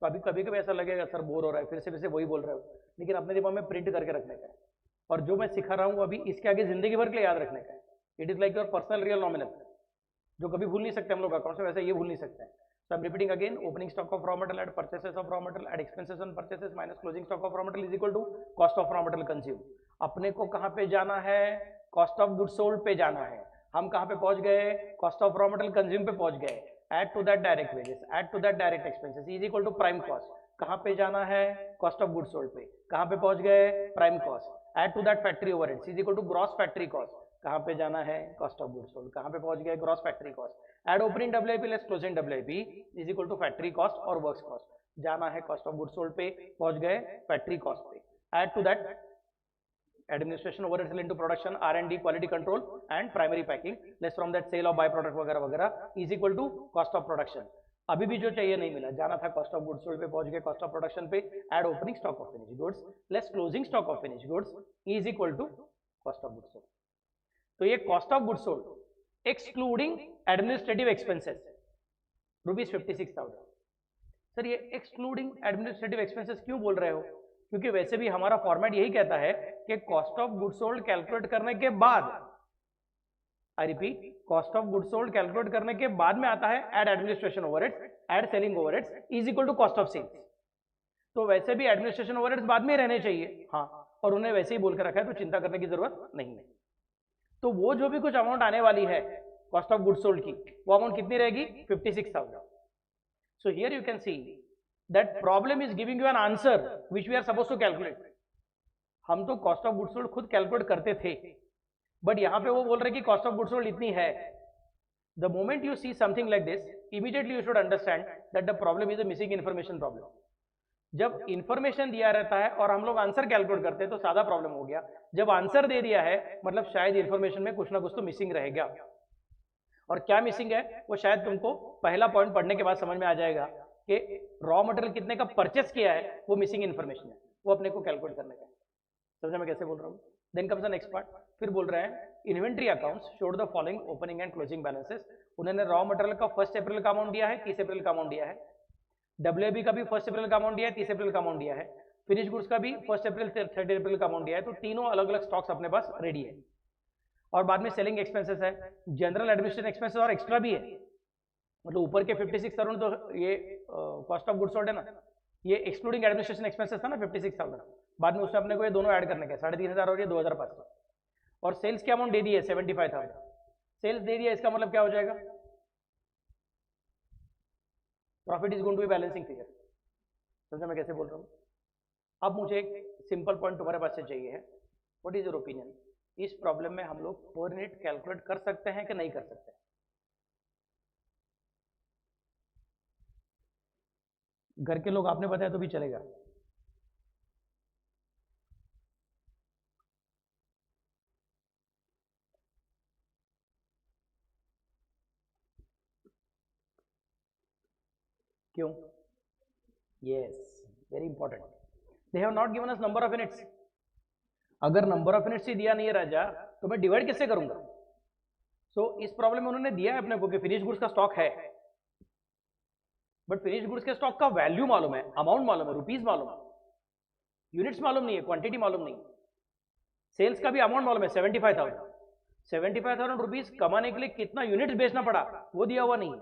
तो अभी कभी कभी ऐसा लगेगा सर बोर हो रहा है, फिर से वही बोल रहे हो, लेकिन अपने दिमाग में प्रिंट करके रखने का है। और जो मैं सिखा रहा हूँ अभी इसके आगे जिंदगी भर के लिए याद रखने का है। It is like your personal real nominal, जो कभी भूल नहीं सकते हम लोग अकाउंट में, वैसे ये भूल नहीं सकते हैं। So I'm repeating again, opening stock of raw material at purchases of raw material at expenses on purchases minus closing stock of raw material is equal to cost of raw material consumed. अपने को कहाँ पे जाना है? Cost of good sold पे जाना है. हम कहाँ पे पहुंच गए? Cost of raw material consume पे पहुंच गए. Add to that direct wages, add to that direct expenses is equal to prime cost. कहाँ पे जाना है? कॉस्ट ऑफ गुड सोल्ड पे. कहाँ पे पहुंच गए? Prime cost. Add to that factory overheads is equal to gross factory cost. कहाँ पे जाना है? Cost of good sold. कहाँ पे पहुंच गए? Gross factory cost. Add opening WIP less closing WIP is equal to factory cost और works cost. जाना है कॉस्ट ऑफ गुड सोल्ड पे, पहुंच गए फैक्ट्री कॉस्ट पे. Add to that administration overheads linked to production, R&D, quality control and primary packing less from that sale of by product वगैरह वगैरह is equal to cost of production. अभी भी जो चाहिए नहीं मिला. जाना था कॉस्ट ऑफ गुड्स सोल्ड पे, पहुंच गए कॉस्ट ऑफ प्रोडक्शन पे. Add opening stock of finished goods less closing stock of finished goods is equal to cost of goods sold. तो ये cost of goods sold excluding administrative expenses ₹56,000. Sir ये excluding administrative expenses क्यों बोल रहे हो? क्योंकि वैसे भी हमारा फॉर्मेट यही कहता है कि cost of goods sold calculate करने के बाद, I repeat, cost of goods sold calculate करने के बाद में आता है add administration overheads, add selling overheads is equal to cost of sales. तो वैसे भी एडमिनिस्ट्रेशन ओवरहेड्स बाद में रहने चाहिए. हाँ, और उन्हें वैसे ही बोल के रखा है, तो चिंता करने की जरूरत नहीं है. तो वो जो भी कुछ अमाउंट आने वाली है कॉस्ट ऑफ गुड्स सोल्ड की, वो अमाउंट कितनी रहेगी? 56,000. So here you can see that problem is giving you an answer which we are supposed to calculate. हम तो कॉस्ट ऑफ गुड्स सोल्ड खुद कैलकुलेट करते थे, बट यहाँ पे वो बोल रहे कि कॉस्ट ऑफ गुड्स सोल्ड इतनी है. The moment you see something like this, immediately you should understand that the problem is a missing information problem. जब इन्फॉर्मेशन दिया रहता है और हम लोग आंसर कैलकुलेट करते हैं तो सादा प्रॉब्लम हो गया. जब आंसर दे दिया है मतलब शायद इन्फॉर्मेशन में कुछ ना कुछ तो मिसिंग रहेगा. और क्या मिसिंग है वो शायद तुमको पहला पॉइंट पढ़ने के बाद समझ में आ जाएगा कि रॉ मटेरियल कितने का परचेस किया है, वो मिसिंग इन्फॉर्मेशन है, वो अपने को कैलकुलेट करने का. समझा मैं कैसे बोल रहा हूँ? Then comes the next part. फिर बोल रहे हैं inventory accounts showed the following opening and closing balances. उन्होंने रॉ मटेरियल का 1 अप्रैल का अमाउंट दिया है, 30 अप्रैल का अमाउंट दिया है. डब्ल्यूआईपी का भी 1 अप्रैल का अमाउंट दिया है, 30 अप्रैल का अमाउंट दिया है. फिनिश गुड्स का भी 1 अप्रैल 30 अप्रैल का अमाउंट दिया है. तो तीनों अलग अलग स्टॉक्स अपने पास रेडी है. और बाद में सेलिंग एक्सपेंसेस है, जनरल एडमिनिस्ट्रेशन एक्सपेंसेस और एक्स्ट्रा भी है. मतलब ऊपर के 56,000 तो ये कॉस्ट ऑफ गुड्स सोल्ड है ना, ये एक्सक्लूडिंग एडमिनिस्ट्रेशन एक्सपेंसेस था ना 56,000. बाद में उसमें अपने को ये दोनों ऐड करने का 3,500 और ये 2,500. और सेल्स की अमाउंट दे दी है 75,000. सेल्स दे दिया, इसका मतलब क्या हो जाएगा? Profit is going to be balancing figure. समझा मैं कैसे बोल रहा हूँ? अब मुझे एक सिंपल पॉइंट तुम्हारे पास से चाहिए है. What is your opinion? इस प्रॉब्लम में हम लोग पर यूनिट कैलकुलेट कर सकते हैं कि नहीं कर सकते? घर के लोग आपने बताया तो भी चलेगा. क्यों? Yes, very important. They have not given us number of units. अगर नंबर ऑफ यूनिट्स ही दिया नहीं है राजा, तो मैं डिवाइड कैसे करूंगा? सो इस प्रॉब्लम में उन्होंने दिया है अपने को कि फिनिश गुड्स का स्टॉक है, बट फिनिश गुड्स के स्टॉक का वैल्यू मालूम है, अमाउंट मालूम है, रुपीज मालूम है, यूनिट्स मालूम नहीं है, क्वांटिटी मालूम नहीं. सेल्स का भी अमाउंट मालूम है 75,000. 75,000 रुपीज कमाने के लिए कितना यूनिट्स बेचना पड़ा वो दिया हुआ नहीं है.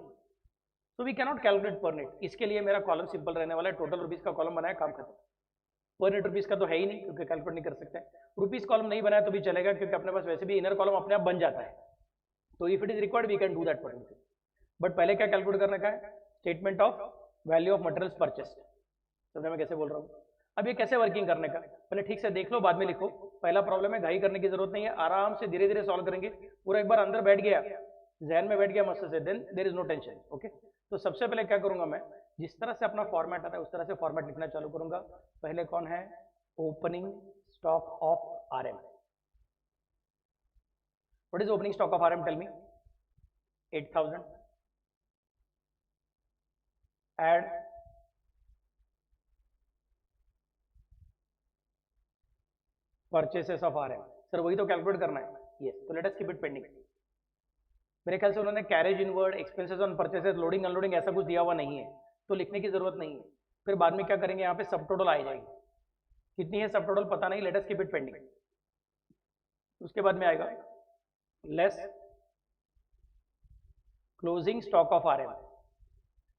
तो we cannot calculate per unit. इसके लिए मेरा कॉलम सिंपल रहने वाला है. टोटल रुपीज का कॉलम बनाया, काम खत्म. पर यूनिट रुपीज का तो है ही नहीं क्योंकि कैलकुलेट नहीं कर सकते. रुपीज कॉलम नहीं बनाया तो भी चलेगा क्योंकि अपने पास वैसे भी इनर कॉलम अपने आप बन जाता है. तो if it is required we can do that per unit. But पहले क्या कैलकुलेट करने का है? Statement of value of materials purchased. समझा मैं कैसे बोल रहा हूँ? अब ये कैसे वर्किंग करने का, पहले ठीक से देख लो, बाद में लिखो. पहला प्रॉब्लम है, घाई करने की जरूरत नहीं है, आराम से धीरे धीरे सॉल्व करेंगे. पूरा एक बार अंदर बैठ गया, जहन में बैठ गया मस्त से, then there is no tension. Okay, तो सबसे पहले क्या करूंगा मैं, जिस तरह से अपना फॉर्मेट आता है उस तरह से फॉर्मेट लिखना चालू करूंगा. पहले कौन है? Opening stock of RM. What is opening stock of RM? Tell me. 8,000. Add purchases of RM. Sir वही तो कैलकुलेट करना है. यस, तो let us keep it pending. मेरे ख्याल से उन्होंने carriage inward, expenses on purchases, loading unloading ऐसा कुछ दिया हुआ नहीं है, तो लिखने की जरूरत नहीं है. फिर बाद में क्या करेंगे, यहाँ पे सब टोटल आ जाएगी. कितनी है सब टोटल पता नहीं, late us keep it pending. उसके बाद में आएगा less closing stock of RM.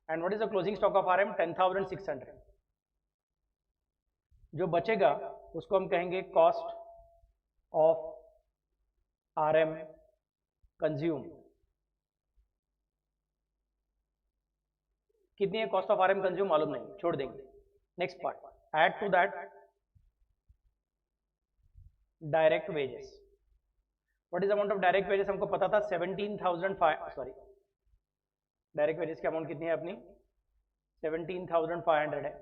And what is the closing stock of RM? 10,600। जो बचेगा उसको हम कहेंगे कॉस्ट ऑफ RM कंज्यूम। कितनी है कॉस्ट ऑफ RM कंज्यूम? मालूम नहीं, छोड़ देंगे। Next part, add to that direct wages. What is amount of direct wages? हमको पता था 17,500, सॉरी डायरेक्ट वेजेस की अमाउंट कितनी है अपनी? 17,500 है।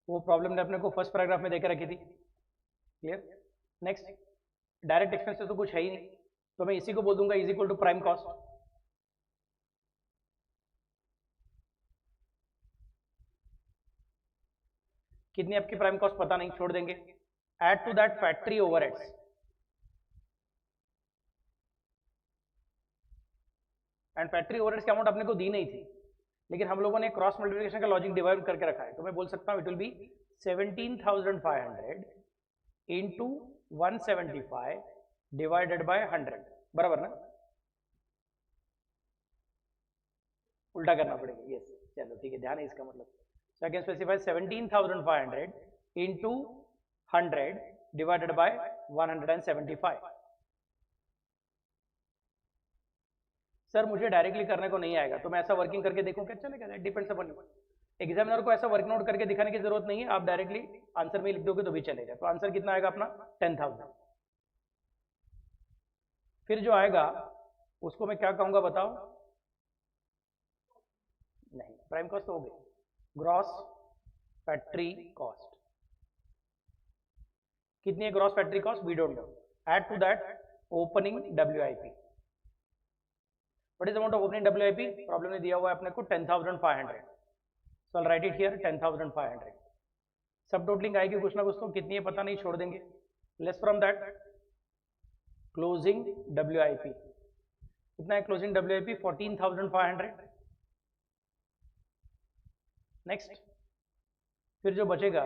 वो प्रॉब्लम ने अपने को फर्स्ट पैराग्राफ में देकर रखी थी। क्लियर? नेक्स्ट, डायरेक्ट एक्सपेंसेस तो कुछ है ही नहीं, तो मैं इसी को बोल दूंगा is equal to prime cost. कितनी आपकी प्राइम कॉस्ट पता नहीं, छोड़ देंगे। Add to that factory overheads. And factory overheads की अमाउंट अपने को दी नहीं थी, लेकिन हम लोगों ने क्रॉस मल्टीप्लिकेशन का लॉजिक डिवाइड करके रखा है, तो मैं बोल सकता हूं it will be 17,500 into 175 divided by 100, बराबर ना? उल्टा करना पड़ेगा, यस। चलो ठीक है, ध्यान है इसका मतलब। So I can specify 17,500 into 100 divided by 175। Sir मुझे डायरेक्टली करने को नहीं आएगा, तो मैं ऐसा वर्किंग करके देखूं क्या चलेगा? That depends upon you. Examiner को ऐसा वर्क नोट करके दिखाने की जरूरत नहीं है, आप डायरेक्टली आंसर में लिख दोगे तो भी चलेगा। तो आंसर कितना आएगा अपना? 10,000। फिर जो आएगा उसको मैं क्या कहूंगा बताओ? नहीं, प्राइम कॉस्ट तो हो गई। ग्रॉस फैक्ट्री कॉस्ट कितनी है? Gross factory cost we don't know. Add to that opening WIP। What is amount of opening WIP? Problem ने दिया हुआ है अपने को 10,500। So I write it here 10,500। सब टोटलिंग आएगी कुछ ना कुछ, तो कितनी है पता नहीं, छोड़ देंगे। Less from that closing WIP। कितना है क्लोजिंग WIP? 14,500। नेक्स्ट, फिर जो बचेगा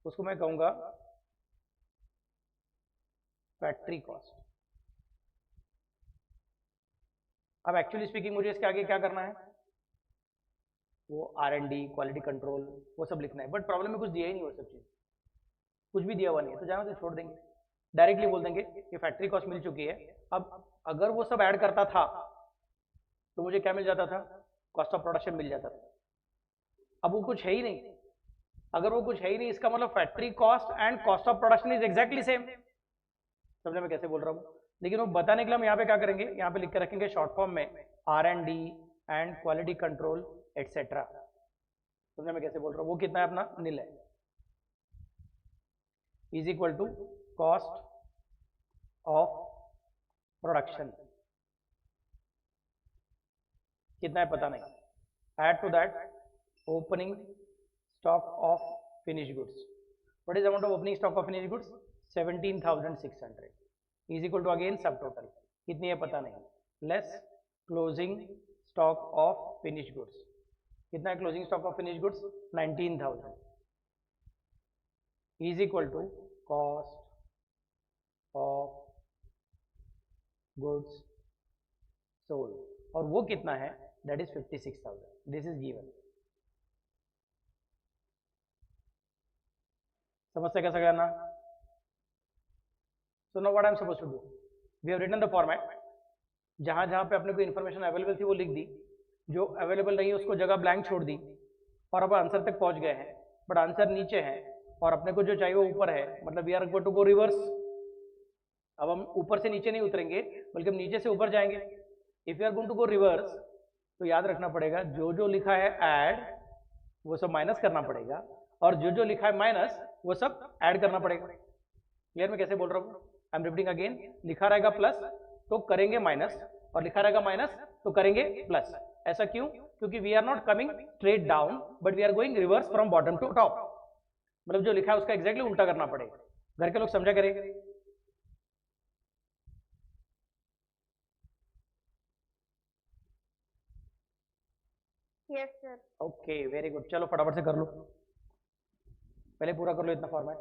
उसको मैं कहूंगा फैक्ट्री कॉस्ट। अब एक्चुअली स्पीकिंग मुझे इसके आगे क्या करना है? वो R&D, क्वालिटी कंट्रोल, वो सब लिखना है, बट प्रॉब्लम में कुछ दिया ही नहीं वो सब चीज, कुछ भी दिया हुआ नहीं है, तो जहां से छोड़ देंगे। डायरेक्टली बोल देंगे कि फैक्ट्री कॉस्ट मिल चुकी है। अब अगर वो सब ऐड करता था तो मुझे क्या मिल जाता था? कॉस्ट ऑफ प्रोडक्शन मिल जाता था। अब वो कुछ है ही नहीं। अगर वो कुछ है ही नहीं, इसका मतलब factory cost and cost of production is exactly same. समझे मैं कैसे बोल रहा हूँ? लेकिन वो बताने के लिए हम यहाँ पे क्या करेंगे? यहाँ पे लिख के रखेंगे शॉर्ट फॉर्म में R&D and quality control etcetera. समझे मैं कैसे बोल रहा हूँ? वो कितना है अपना? नील है। Is equal to cost of production. कितना है पता नहीं। Add to that opening stock of finish goods. What is amount of opening stock of finish goods? 17,600 is equal to again सब टोटल कितनी है पता नहीं, less closing stock of finish goods. कितना है closing stock of finish goods? 19,000 is equal to cost of goods sold, और वो कितना है? That is 56,000। This is given. समझते कैसे करना? So now what I am supposed to do? We have written the format. जहां जहां पे अपने को इन्फॉर्मेशन अवेलेबल थी वो लिख दी, जो अवेलेबल नहीं है उसको जगह ब्लैंक छोड़ दी, और अब आंसर तक पहुंच गए हैं, बट आंसर नीचे है और अपने को जो चाहिए वो ऊपर है, मतलब we are going to go reverse. अब हम ऊपर से नीचे नहीं उतरेंगे, बल्कि हम नीचे से ऊपर जाएंगे। If you are going to go reverse, तो याद रखना पड़ेगा जो जो लिखा है ऐड वो सब माइनस करना पड़ेगा, और जो जो लिखा है माइनस वो सब ऐड करना पड़ेगा। क्लियर मैं कैसे बोल रहा हूँ? आई एम रिपीटिंग अगेन। लिखा रहेगा प्लस तो करेंगे माइनस, और लिखा रहेगा माइनस तो करेंगे प्लस। ऐसा क्यों? क्योंकि we are not coming straight down, but we are going reverse from bottom to top. मतलब जो लिखा है उसका एग्जैक्टली उल्टा करना पड़ेगा। घर के लोग समझा करेंगे? Yes sir. Okay very good, चलो फटाफट से कर लो, पहले पूरा कर लो इतना format.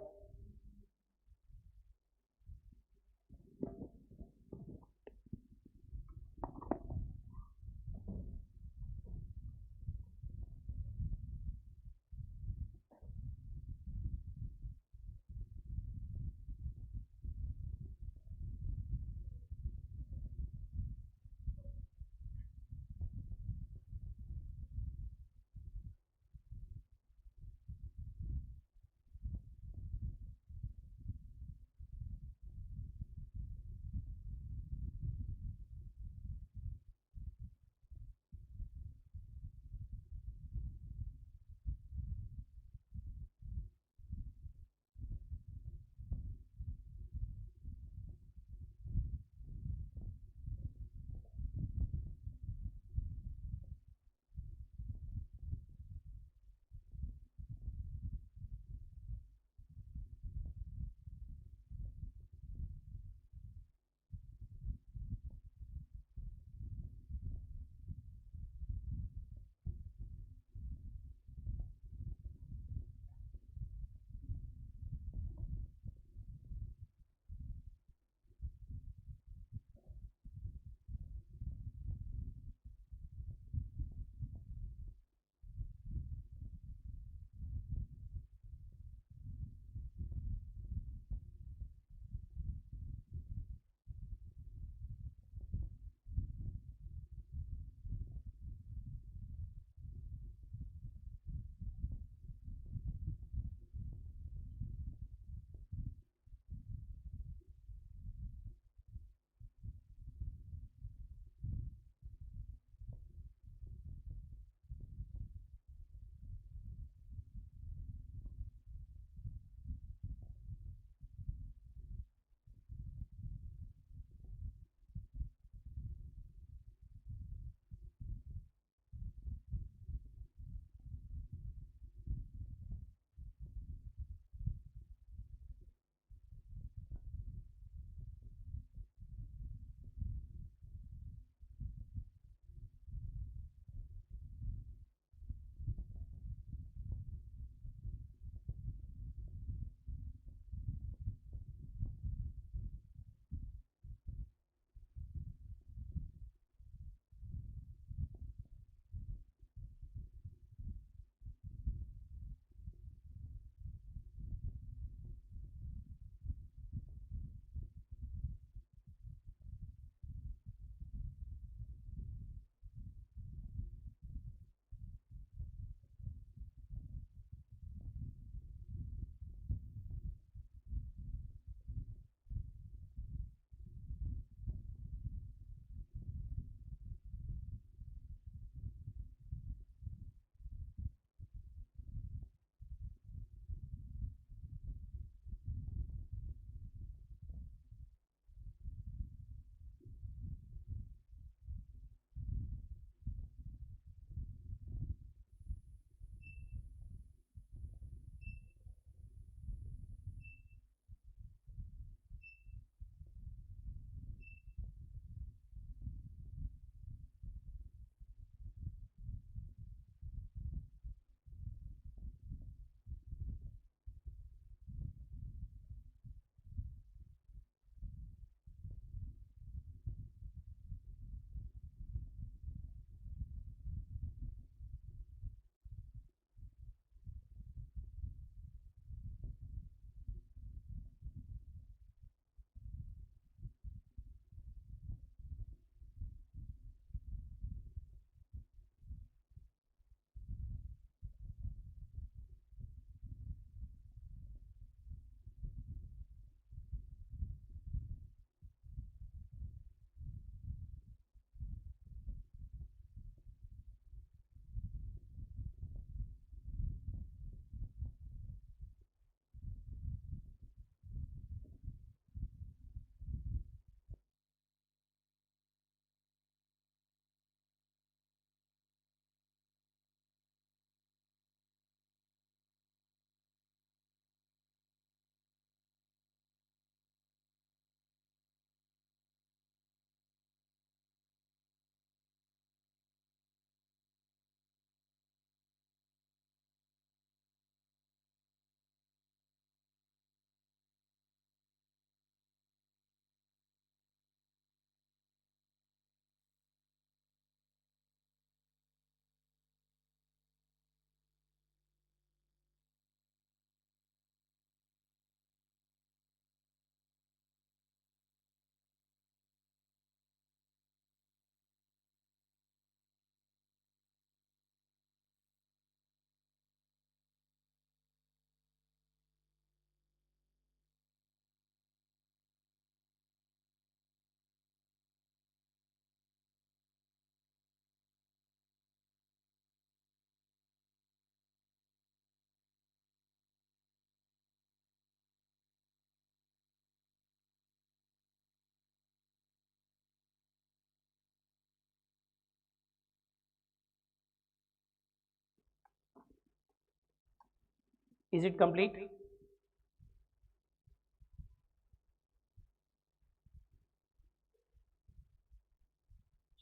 Is it complete?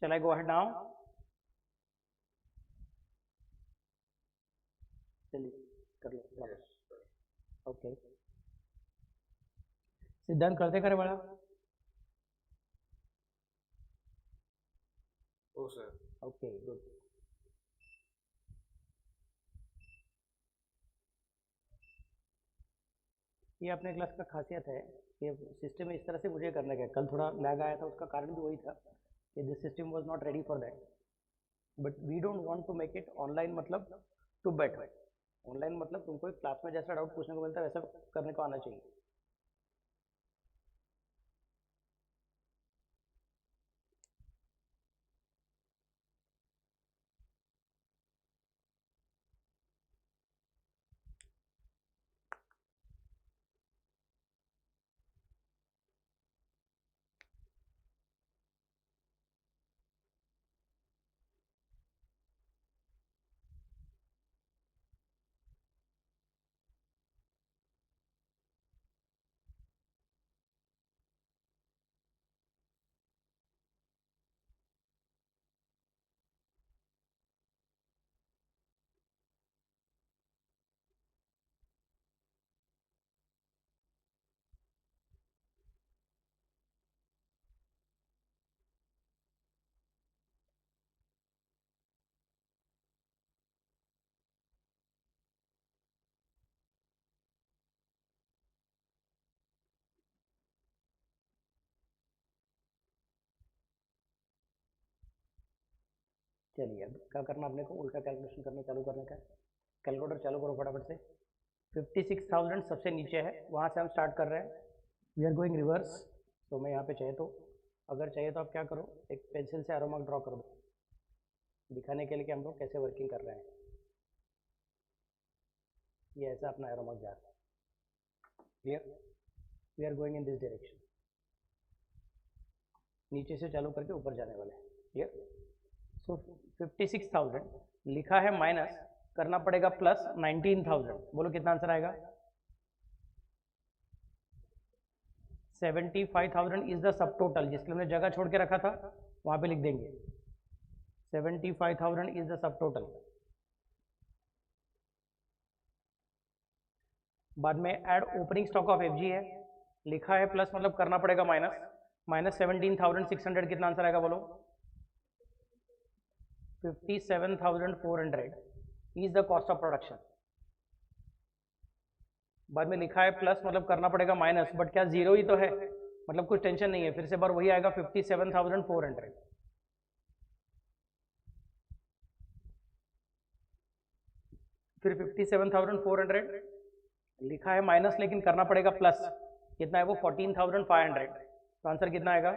Shall I go ahead now? चलिए कर लो. ओके, सिद्धांत करते करे बड़ा. ओ सर. Okay good. ये अपने क्लास का खासियत है कि सिस्टम इस तरह से मुझे करने का. कल थोड़ा लैग आया था, उसका कारण भी वही था कि this system was not ready for that. But we don't want to make it online, मतलब टू बेट. ऑनलाइन मतलब तुमको एक क्लास में जैसा डाउट पूछने को मिलता है वैसा करने को आना चाहिए. चलिए अब क्या करना अपने को, उल्टा कैलकुलेशन करना चालू करने का. कैलकुलेटर चालू करो फटाफट से. 56,000 सबसे नीचे है, वहाँ से हम स्टार्ट कर रहे हैं. We are going reverse. तो मैं यहाँ पे चाहे तो, अगर चाहिए तो आप क्या करो, एक पेंसिल से एरो मार्क ड्रॉ कर दो, दिखाने के लिए कि हम लोग कैसे वर्किंग कर रहे हैं. ये ऐसा अपना एरो मार्क जा रहा है. Clear? We are going in this direction. नीचे से चालू करके ऊपर जाने वाले हैं. क्लियर? सो 56,000 लिखा है माइनस, करना पड़ेगा प्लस 19,000. बोलो कितना आंसर आएगा? 75,000 इज द सब टोटल. जिसके हमने जगह छोड़ के रखा था वहां पे लिख देंगे 75,000 इज द सब टोटल. बाद में add opening stock of FG है, लिखा है प्लस मतलब करना पड़ेगा माइनस. माइनस 17,600 कितना आंसर आएगा बोलो? 57,400 is the cost of production. बाद में लिखा है प्लस मतलब करना पड़ेगा माइनस, बट क्या जीरो ही तो है, मतलब कुछ टेंशन नहीं है. फिर से बार वही आएगा 57,400. फिर 57,400 लिखा है माइनस, लेकिन करना पड़ेगा प्लस. कितना है वो? 14,500. तो आंसर कितना आएगा?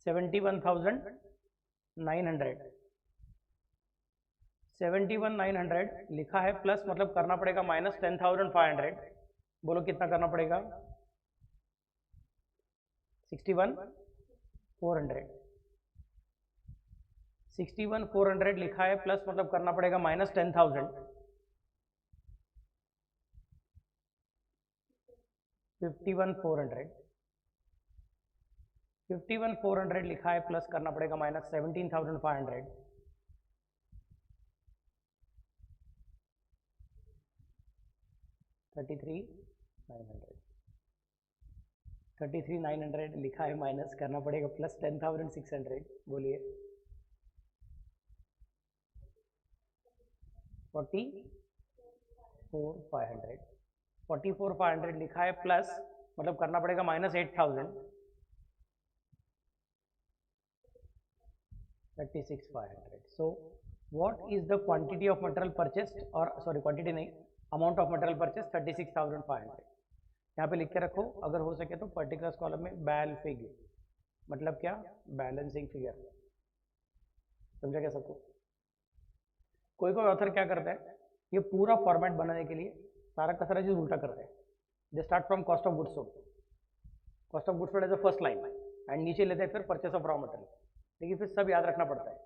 71,900. 71,900 लिखा है प्लस मतलब करना पड़ेगा माइनस 10,500. बोलो कितना करना पड़ेगा? 61,400. 61,400 लिखा है प्लस मतलब करना पड़ेगा माइनस 10,000. 51,400. 51,400 लिखा है प्लस करना पड़ेगा माइनस 17,500. 33,900. 33,900 लिखा है माइनस करना पड़ेगा प्लस 10,600. बोलिए 44,500. 44,500 लिखा है प्लस मतलब करना पड़ेगा minus 8,000. 36,500. So what is the quantity of material purchased, or sorry quantity नहीं, amount of material purchased 36,500. यहाँ पे लिख के रखो अगर हो सके तो पर्टिकुलर कॉलम में बैल फिग, मतलब क्या? Balancing figure. समझा क्या सबको? कोई कोई ऑथर क्या करता है, ये पूरा फॉर्मेट बनाने के लिए सारा का सारा चीज उल्टा करता है. They start from cost of goods sold. Cost of goods sold as a first line and नीचे लेते हैं फिर परचेस ऑफ रॉ मटेरियल. लेकिन फिर सब याद रखना पड़ता है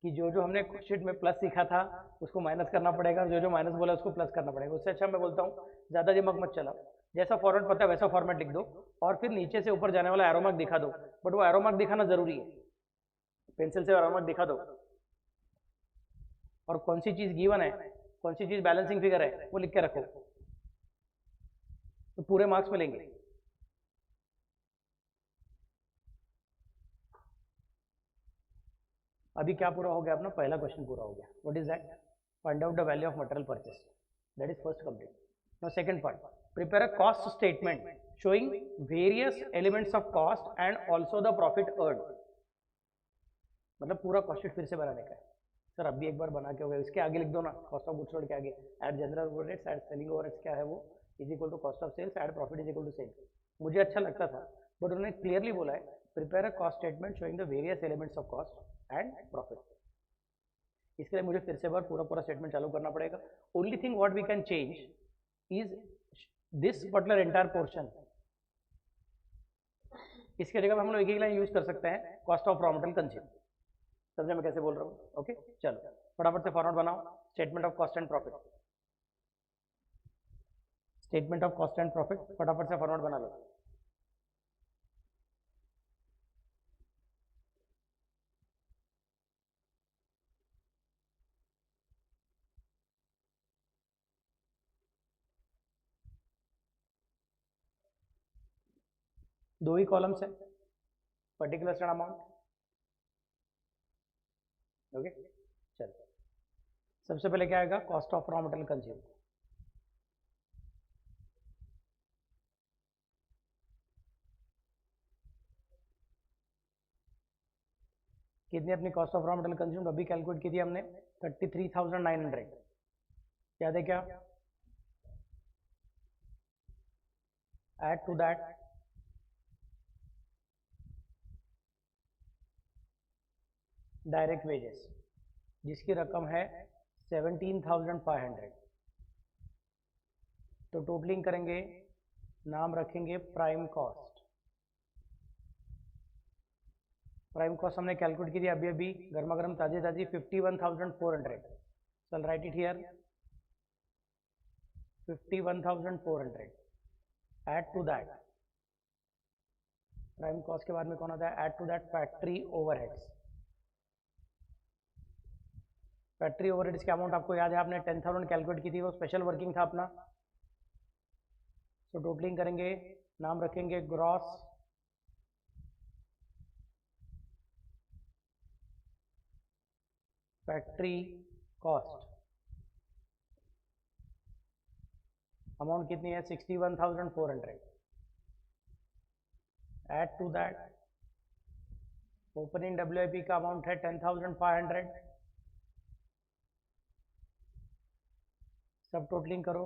कि जो जो हमने शीट में प्लस सीखा था उसको माइनस करना पड़ेगा, और जो जो माइनस बोला उसको प्लस करना पड़ेगा। उससे अच्छा मैं बोलता हूँ ज़्यादा दिमाग मत चलाओ, जैसा फॉर्मेट पता है वैसा फॉर्मेट लिख दो, और फिर नीचे से ऊपर जाने वाला एरो मार्क दिखा दो, बट वो एरो मार्क दिखाना जरूरी है, पेंसिल से एरो मार्क दिखा दो, और कौन सी चीज़ गिवन है, कौन सी चीज़ बैलेंसिंग फिगर है, वो लिख के रखो, तो पूरे मार्क्स मिलेंगे। अभी क्या पूरा हो गया अपना, पहला क्वेश्चन पूरा हो गया। What is that? Find out the value of material purchase, that is first complete. Now second part, prepare a cost statement showing various elements of cost and also the profit earn. मतलब पूरा cost sheet फिर से बनाने का है। Sir अब भी एक बार बना के हो गया, इसके आगे लिख दो ना, कॉस्ट ऑफ गुड्स सोल्ड के आगे add general overheads add selling overheads क्या है वो, is equal to cost of sales add profit is equal to sales. मुझे अच्छा लगता था, बट उन्होंने क्लियरली बोला है prepare a cost statement showing the various elements of cost and profit. इसके लिए मुझे फिर से बार पूरा पूरा स्टेटमेंट चालू करना पड़ेगा। Only thing what we can change is this particular entire portion. इसके जगह हम लोग एक ही लाइन यूज कर सकते हैं, cost of raw material consume. समझे मैं कैसे बोल रहा हूँ? ओके चलो फटाफट से फॉर्मेट बनाओ, statement of cost and profit, statement of cost and profit, फटाफट से फॉर्मेट बना लो। दो ही कॉलम्स है, पर्टिकुलर स्टैंड अमाउंट। ओके चलो सबसे पहले क्या आएगा, cost of raw material consume. कितनी अपनी cost of raw material consume अभी कैलकुलेट की थी हमने, 33,900। याद है क्या? Add to that direct wages जिसकी रकम है 17,500। तो टोटलिंग करेंगे, नाम रखेंगे प्राइम कॉस्ट। प्राइम कॉस्ट हमने कैलकुलेट की थी अभी अभी गर्मा गर्म ताजी ताजी 51,400। चल write it here 51,400। Add to that prime cost के बाद में कौन आता है, add to that factory overheads. Factory overheads की अमाउंट आपको याद है, आपने 10,000 कैलकुलेट की थी, वो स्पेशल वर्किंग था अपना। तो टोटलिंग करेंगे, नाम रखेंगे ग्रॉस फैक्ट्री कॉस्ट। अमाउंट कितनी है, 61,400। Add to that opening WIP का अमाउंट है 10,500। सब टोटलिंग करो,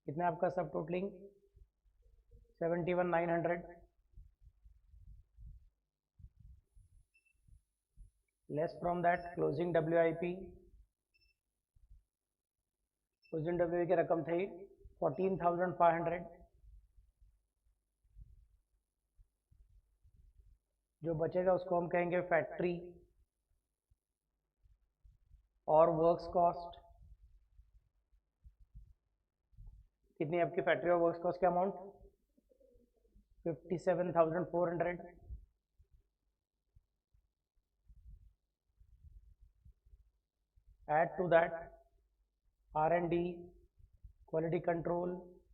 कितना आपका सब totalling 71,900। Less from that closing WIP, closing WIP की रकम थी 14,500। जो बचेगा उसको हम कहेंगे फैक्ट्री और वर्क्स कॉस्ट। कितनी आपकी फैक्ट्री और वर्क्स कॉस्ट की amount 57,400। Add to that R&D, quality control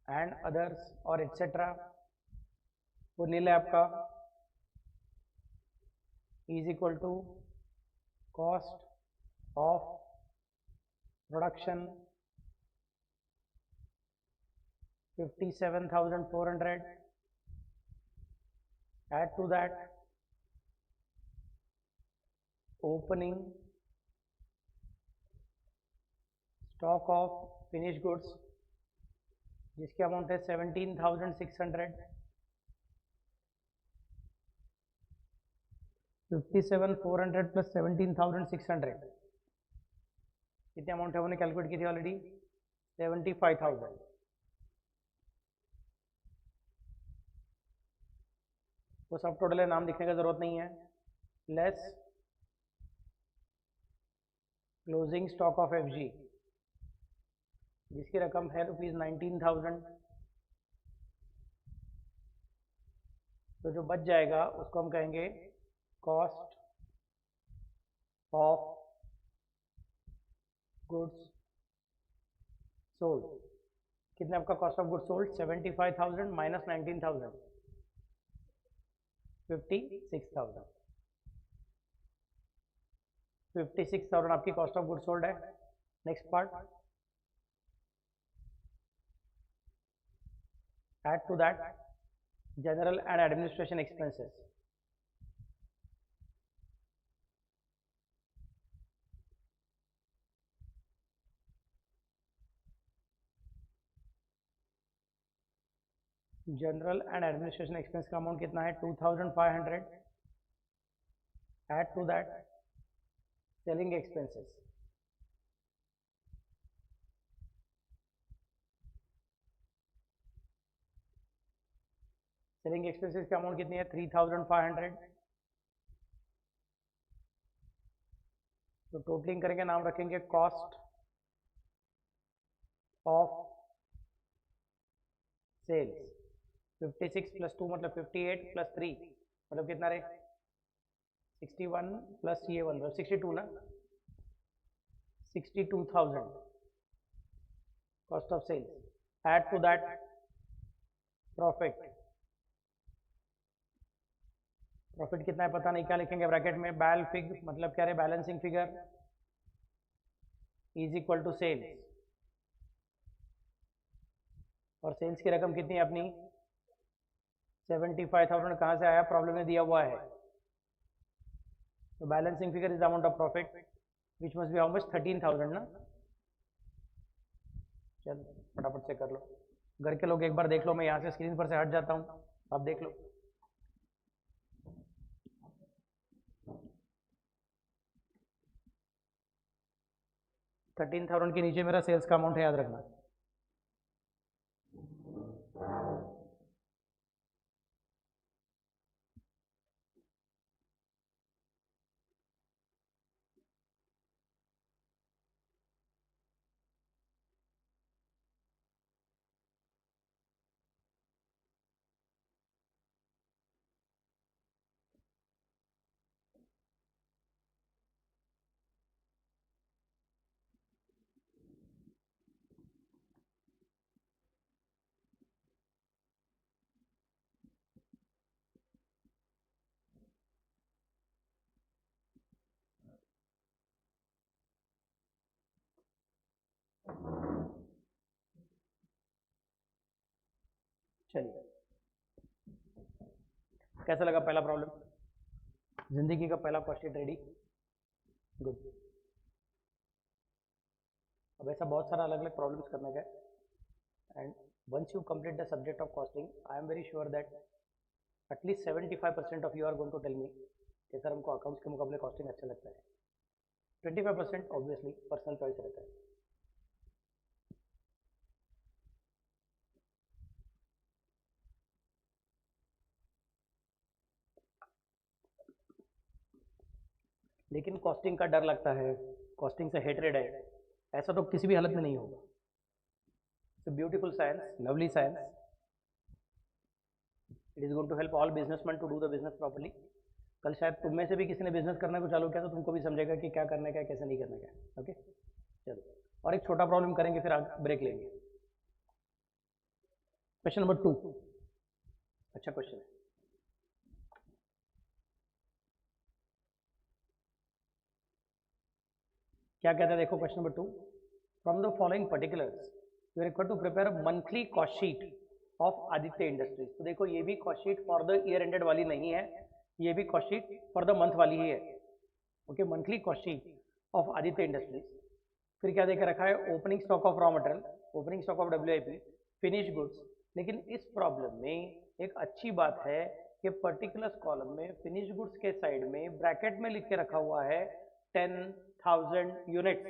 and others और एटसेट्रा, वो नील है आपका, is equal to cost of production 57,400। Add to that opening stock of finish goods जिसकी अमाउंट है 17,600। 57,400 प्लस 17,600 कितनी अमाउंट है, उन्होंने कैलकुलेट की थी ऑलरेडी 75,000। वो सब टोटल है, नाम लिखने का जरूरत नहीं है। Less closing stock of FG जिसकी रकम है ₹19,000, तो जो बच जाएगा उसको हम कहेंगे कॉस्ट ऑफ गुड्स सोल्ड। कितना आपका cost of goods sold? 75,000 minus 19,000, 56,000। 56,000 आपकी कॉस्ट ऑफ गुड्स सोल्ड है। Next part, add to that general and administration expenses। General and administration expense का अमाउंट कितना है? 2,500। Add to that selling expenses. Selling expenses का amount कितनी है? 3,500। तो totalling करेंगे, नाम रखेंगे कॉस्ट ऑफ सेल्स। 56 प्लस 2 मतलब 58 प्लस 3 मतलब कितना रहे? 61 प्लस ये 1 मतलब 62 ना, 62,000 cost of sales. Add to that profit. Profit कितना है पता नहीं, क्या लिखेंगे ब्रैकेट में? बैल फिग मतलब क्या रहे? Balancing figure is equal to sales. और सेल्स की रकम कितनी है अपनी? 75,000। कहाँ से आया? प्रॉब्लम में दिया हुआ है। तो balancing figure is the amount of profit which must be how much? 13,000 ना। चल फटाफट से कर लो, घर के लोग एक बार देख लो, मैं यहाँ से स्क्रीन पर से हट जाता हूँ, आप देख लो। $13,000 के नीचे मेरा सेल्स का अमाउंट है, याद रखना। चलिए, कैसा लगा पहला प्रॉब्लम? जिंदगी का पहला कॉस्ट शीट रेडी? गुड। अब ऐसा बहुत सारा अलग अलग प्रॉब्लम्स करने का है, and once you complete the subject of costing, I am very sure that at least 75% of you are going to tell me कि सर हमको अकाउंट्स के मुकाबले कॉस्टिंग अच्छा लगता है। 25% ऑब्वियसली पर्सनल चॉइस रहता है। लेकिन कॉस्टिंग का डर लगता है, कॉस्टिंग से हेटरेड है, ऐसा तो किसी भी हालत में नहीं होगा। It's beautiful science, lovely science. It is going to help all businessman to do the business properly. कल शायद तुम में से भी किसी ने बिजनेस करना को चालू किया तो तुमको भी समझेगा कि क्या करने का है, कैसे नहीं करने का है। ओके चलो, और एक छोटा प्रॉब्लम करेंगे, फिर आगे ब्रेक लेंगे। क्वेश्चन नंबर 2, अच्छा क्वेश्चन है। क्या कहता है देखो, question number 2, from the following particulars you are required to prepare monthly cost sheet of Aditya industries. तो देखो ये भी cost sheet for the year ended वाली नहीं है, ये भी cost sheet for the month वाली ही है। Okay, monthly cost sheet of Aditya industries. फिर क्या देकर रखा है? Opening stock of raw material, opening stock of WIP, finish goods. लेकिन इस प्रॉब्लम में एक अच्छी बात है कि पर्टिकुलर कॉलम में फिनिश गुड्स के साइड में ब्रैकेट में लिख के रखा हुआ है 10,000 units.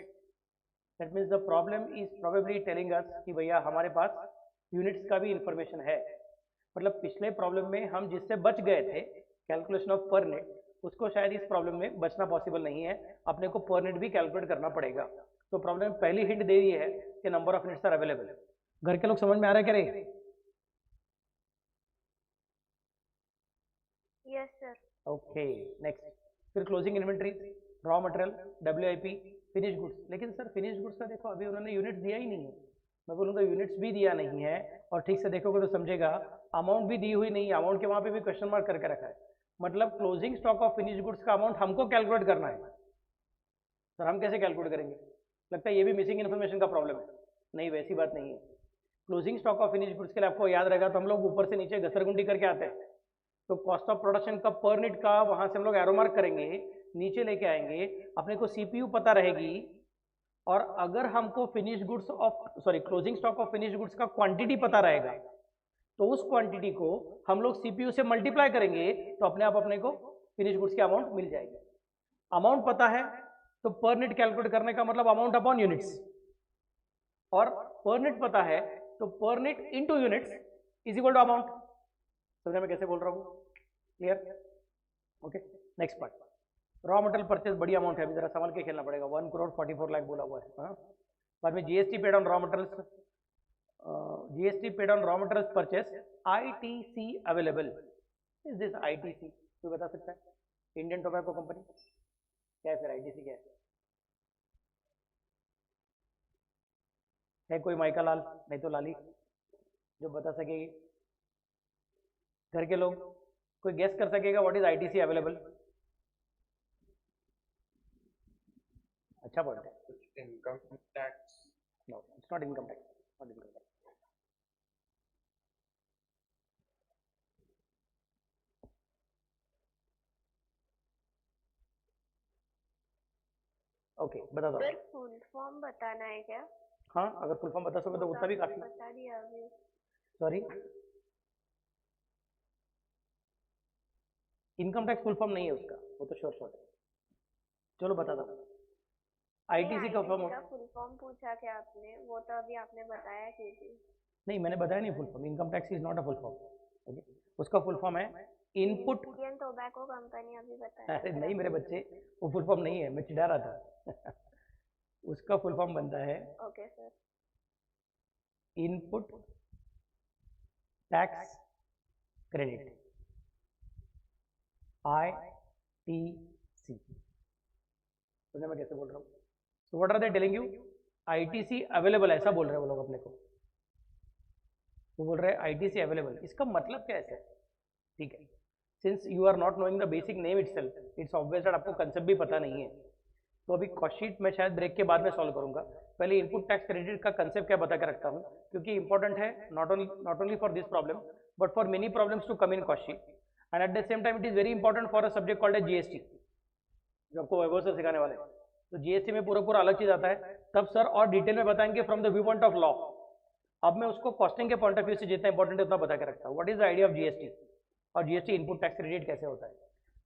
That means the problem is probably telling us कि भैया हमारे पास यूनिट्स का भी इंफॉर्मेशन है। मतलब पिछले प्रॉब्लम में हम जिससे बच गए थे कैलकुलेशन ऑफ पर नेट, उसको शायद इस प्रॉब्लम में बचना पॉसिबल नहीं है, अपने को पर यूनिट भी कैलकुलेट करना पड़ेगा। तो प्रॉब्लम पहली हिंट दे रही है कि number of units are available. घर के लोग समझ में आ रहा है क्या रे? Yes sir. ओके नेक्स्ट, फिर closing inventory, raw material, WIP, finish goods. लेकिन सर फिनिश गुड्स का देखो अभी उन्होंने यूनिट्स दिया ही नहीं है। मैं बोलूँगा यूनिट्स भी दिया नहीं है, और ठीक से देखोगे तो समझेगा अमाउंट भी दी हुई नहीं है, अमाउंट के वहाँ पे भी क्वेश्चन मार्क करके रखा है। मतलब closing stock of finish goods का अमाउंट हमको कैलकुलेट करना है। सर हम कैसे कैलकुलेट करेंगे? लगता है ये भी मिसिंग इन्फॉर्मेशन का प्रॉब्लम है। नहीं, वैसी बात नहीं है। Closing stock of finish goods के लिए आपको याद रहेगा तो हम लोग ऊपर से नीचे घसरगुंडी करके आते हैं। तो कॉस्ट ऑफ प्रोडक्शन का पर यूनिट का वहां से हम लोग एरो मार्क करेंगे, नीचे लेके आएंगे, अपने को सीपीयू पता रहेगी, और अगर हमको finish goods of closing stock of finish goods का क्वांटिटी पता रहेगा तो उस क्वांटिटी को हम लोग सीपीयू से मल्टीप्लाई करेंगे तो अपने आप अपने को फिनिश गुड्स की अमाउंट मिल जाएगी। अमाउंट पता है तो पर यूनिट कैलकुलेट करने का मतलब अमाउंट अपॉन यूनिट्स, और पर यूनिट पता है तो per unit into units is equal to amount. समझ में कैसे बोल रहा हूँ? Clear? Okay next part, raw material purchase बड़ी अमाउंट है, अभी जरा संभाल के खेलना पड़ेगा। 1,44 लाख बोला हुआ है। हाँ, बाद में GST paid on raw materials, GST paid on raw materials purchase, ITC available. Is this ITC? कोई बता सकता है? इंडियन टोबैको कंपनी क्या है? फिर ITC क्या है कोई माइका लाल, नहीं तो लाली, जो बता सकेगी? घर के लोग कोई गेस कर सकेगा व्हाट इज ITC अवेलेबल? अच्छा पॉइंट है। Income tax? No, it's not income tax, not income tax. Okay बता दो। सर फुल फॉर्म बताना है क्या? हाँ, अगर फुल फॉर्म बता सको तो उतना भी काफी। बता दिया अभी। Sorry, income tax full form नहीं है उसका, वो तो शॉर्ट शॉर्ट है। चलो बता दो। ITC का फॉर्म फुल फॉर्म पूछा क्या आपने? वो तो अभी आपने बताया कि नहीं, मैंने बताया नहीं full form. Income tax is not a full form. Okay, उसका फुल फॉर्म है इनपुट। इंडियन टोबैको कंपनी अभी बताया। अरे नहीं मेरे बच्चे, वो फुल फॉर्म नहीं है, मैं चिढ़ा रहा था। उसका फुल फॉर्म बनता है okay sir, input tax credit, ITC। सुनने में कैसे बोल रहा हूँ? So what are they telling you? ITC available, ऐसा बोल रहे हैं वो लोग अपने को। वो बोल रहे हैं ITC अवेलेबल। इसका मतलब क्या है सर? ठीक है, since you are not knowing the basic name itself, it's obvious that आपको कंसेप्ट भी पता नहीं है। तो अभी कॉस्ट शीट मैं शायद ब्रेक के बाद में सॉल्व करूंगा। पहले इनपुट टैक्स क्रेडिट का कंसेप्ट क्या बता के रखता हूँ, क्योंकि इंपॉर्टेंट है not only for this problem but for many problems to come in cost sheet, and at the same time it is very important for a subject called as GST, जो आपको वैभव sir सिखाने वाले हैं। तो GST में पूरा अलग चीज आता है, तब सर और डिटेल में बताएंगे from the view point of law. अब मैं उसको कॉस्टिंग के पॉइंट ऑफ व्यू से जितना इंपॉर्टेंट है उतना बता के रखता हूँ। What is the idea of GST और GST इनपुट टैक्स क्रेडिट कैसे होता है।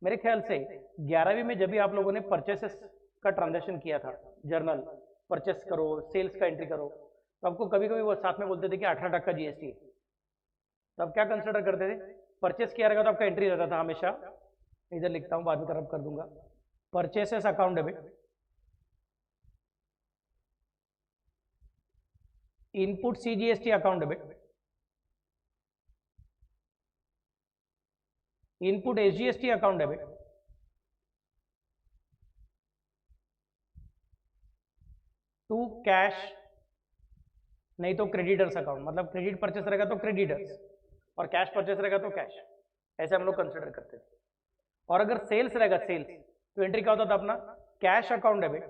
मेरे ख्याल से 11वीं में जब भी आप लोगों ने परचेसेस का ट्रांजैक्शन किया था, जर्नल परचेस करो, सेल्स का एंट्री करो, तो आपको कभी कभी वो साथ में बोलते थे कि 18% GST है। तो आप क्या कंसिडर करते थे? परचेस किया रहेगा तो आपका एंट्री रहता था हमेशा, इधर लिखता हूँ बाद में करप्ट कर दूंगा, purchases account debit, input CGST account debit, input SGST account debit, to cash, नहीं तो क्रेडिटर्स अकाउंट, मतलब क्रेडिट परचेस रहेगा तो क्रेडिटर्स और कैश परचेस रहेगा तो कैश, ऐसे हम लोग कंसिडर करते थे। और अगर सेल्स रहेगा, सेल्स, तो एंट्री क्या होता था अपना? कैश अकाउंट डेबिट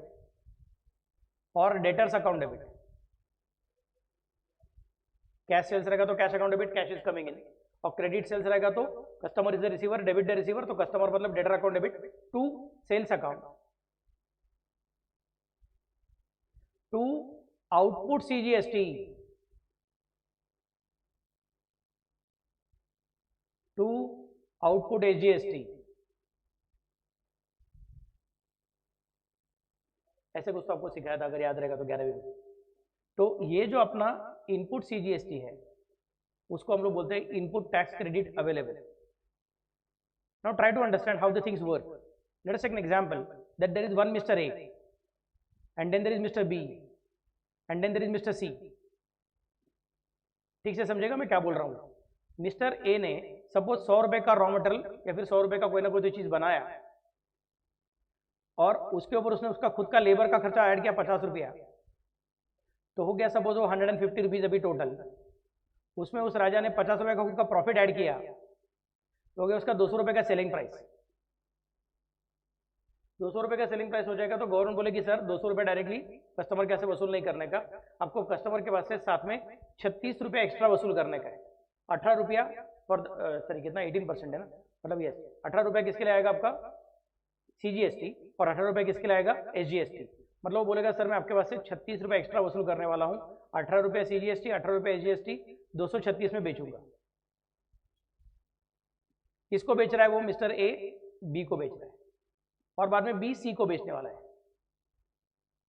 और debtors account debit. Cash sales रहेगा तो cash account debit, cash is coming in, और क्रेडिट सेल्स रहेगा तो customer is the receiver, debit the receiver, तो कस्टमर मतलब debtor account debit to sales account, to output CGST, to output SGST। ऐसे कुछ तो आपको सिखाया था अगर याद रहेगा तो 11वीं में। तो ये जो अपना इनपुट CGST है उसको हम लोग बोलते हैं input tax credit available. Now try to understand how the things work. Let us take an example that there is one Mr. A and then there is Mr. B and then there is Mr. C. ठीक से समझेगा मैं क्या बोल रहा हूँ. Mister A ने suppose 100 रुपए का रॉ मटेरियल या फिर 100 रुपए का कोई ना कोई चीज बनाया और उसके ऊपर उसने उसका खुद का लेबर का खर्चा ऐड किया 50 रुपया, तो हो गया सपोज वो 150 रुपीज अभी टोटल. उसमें उस राजा ने 50 रुपए का खुद का प्रॉफिट ऐड किया, तो हो गया उसका 200 रुपए का सेलिंग प्राइस. 200 रुपए का सेलिंग प्राइस हो जाएगा तो गवर्नमेंट बोलेगी सर 200 रुपए डायरेक्टली कस्टमर के से वसूल नहीं करने का, आपको कस्टमर के पास से साथ में 36 रुपया एक्स्ट्रा वसूल करने का है. 18 रुपया फॉर सॉरी कितना 18% है ना, मतलब यस 18 रुपया किसके लिए आएगा आपका CGST और 18 रुपये किसके लिए आएगा SGST. मतलब वो बोलेगा सर मैं आपके पास से 36 रुपये एक्स्ट्रा वसूल करने वाला हूँ, 18 रुपये CGST 18 रुपये SGST 236 में बेचूंगा. किसको बेच रहा है वो? मिस्टर ए बी को बेच रहा है और बाद में बी सी को बेचने वाला है.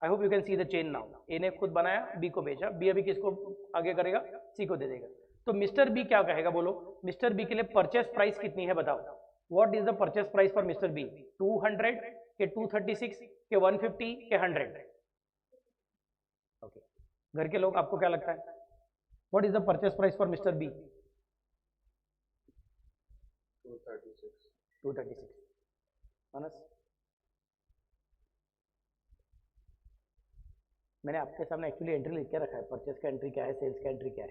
I hope you can see the chain now. A ने खुद बनाया, बी को बेचा, बी अभी किसको आगे करेगा? सी को दे देगा. तो मिस्टर बी क्या कहेगा बोलो? मिस्टर बी के लिए परचेस प्राइस कितनी है बताओ. What is the purchase price for mister B? 200 के 236 के 150 के 100. ओके घर के लोग आपको क्या लगता है? What is the purchase price for mister B? 236. Manas मैंने आपके सामने एक्चुअली एंट्री लिख के रखा है, परचेस का एंट्री क्या है, सेल्स का एंट्री क्या है.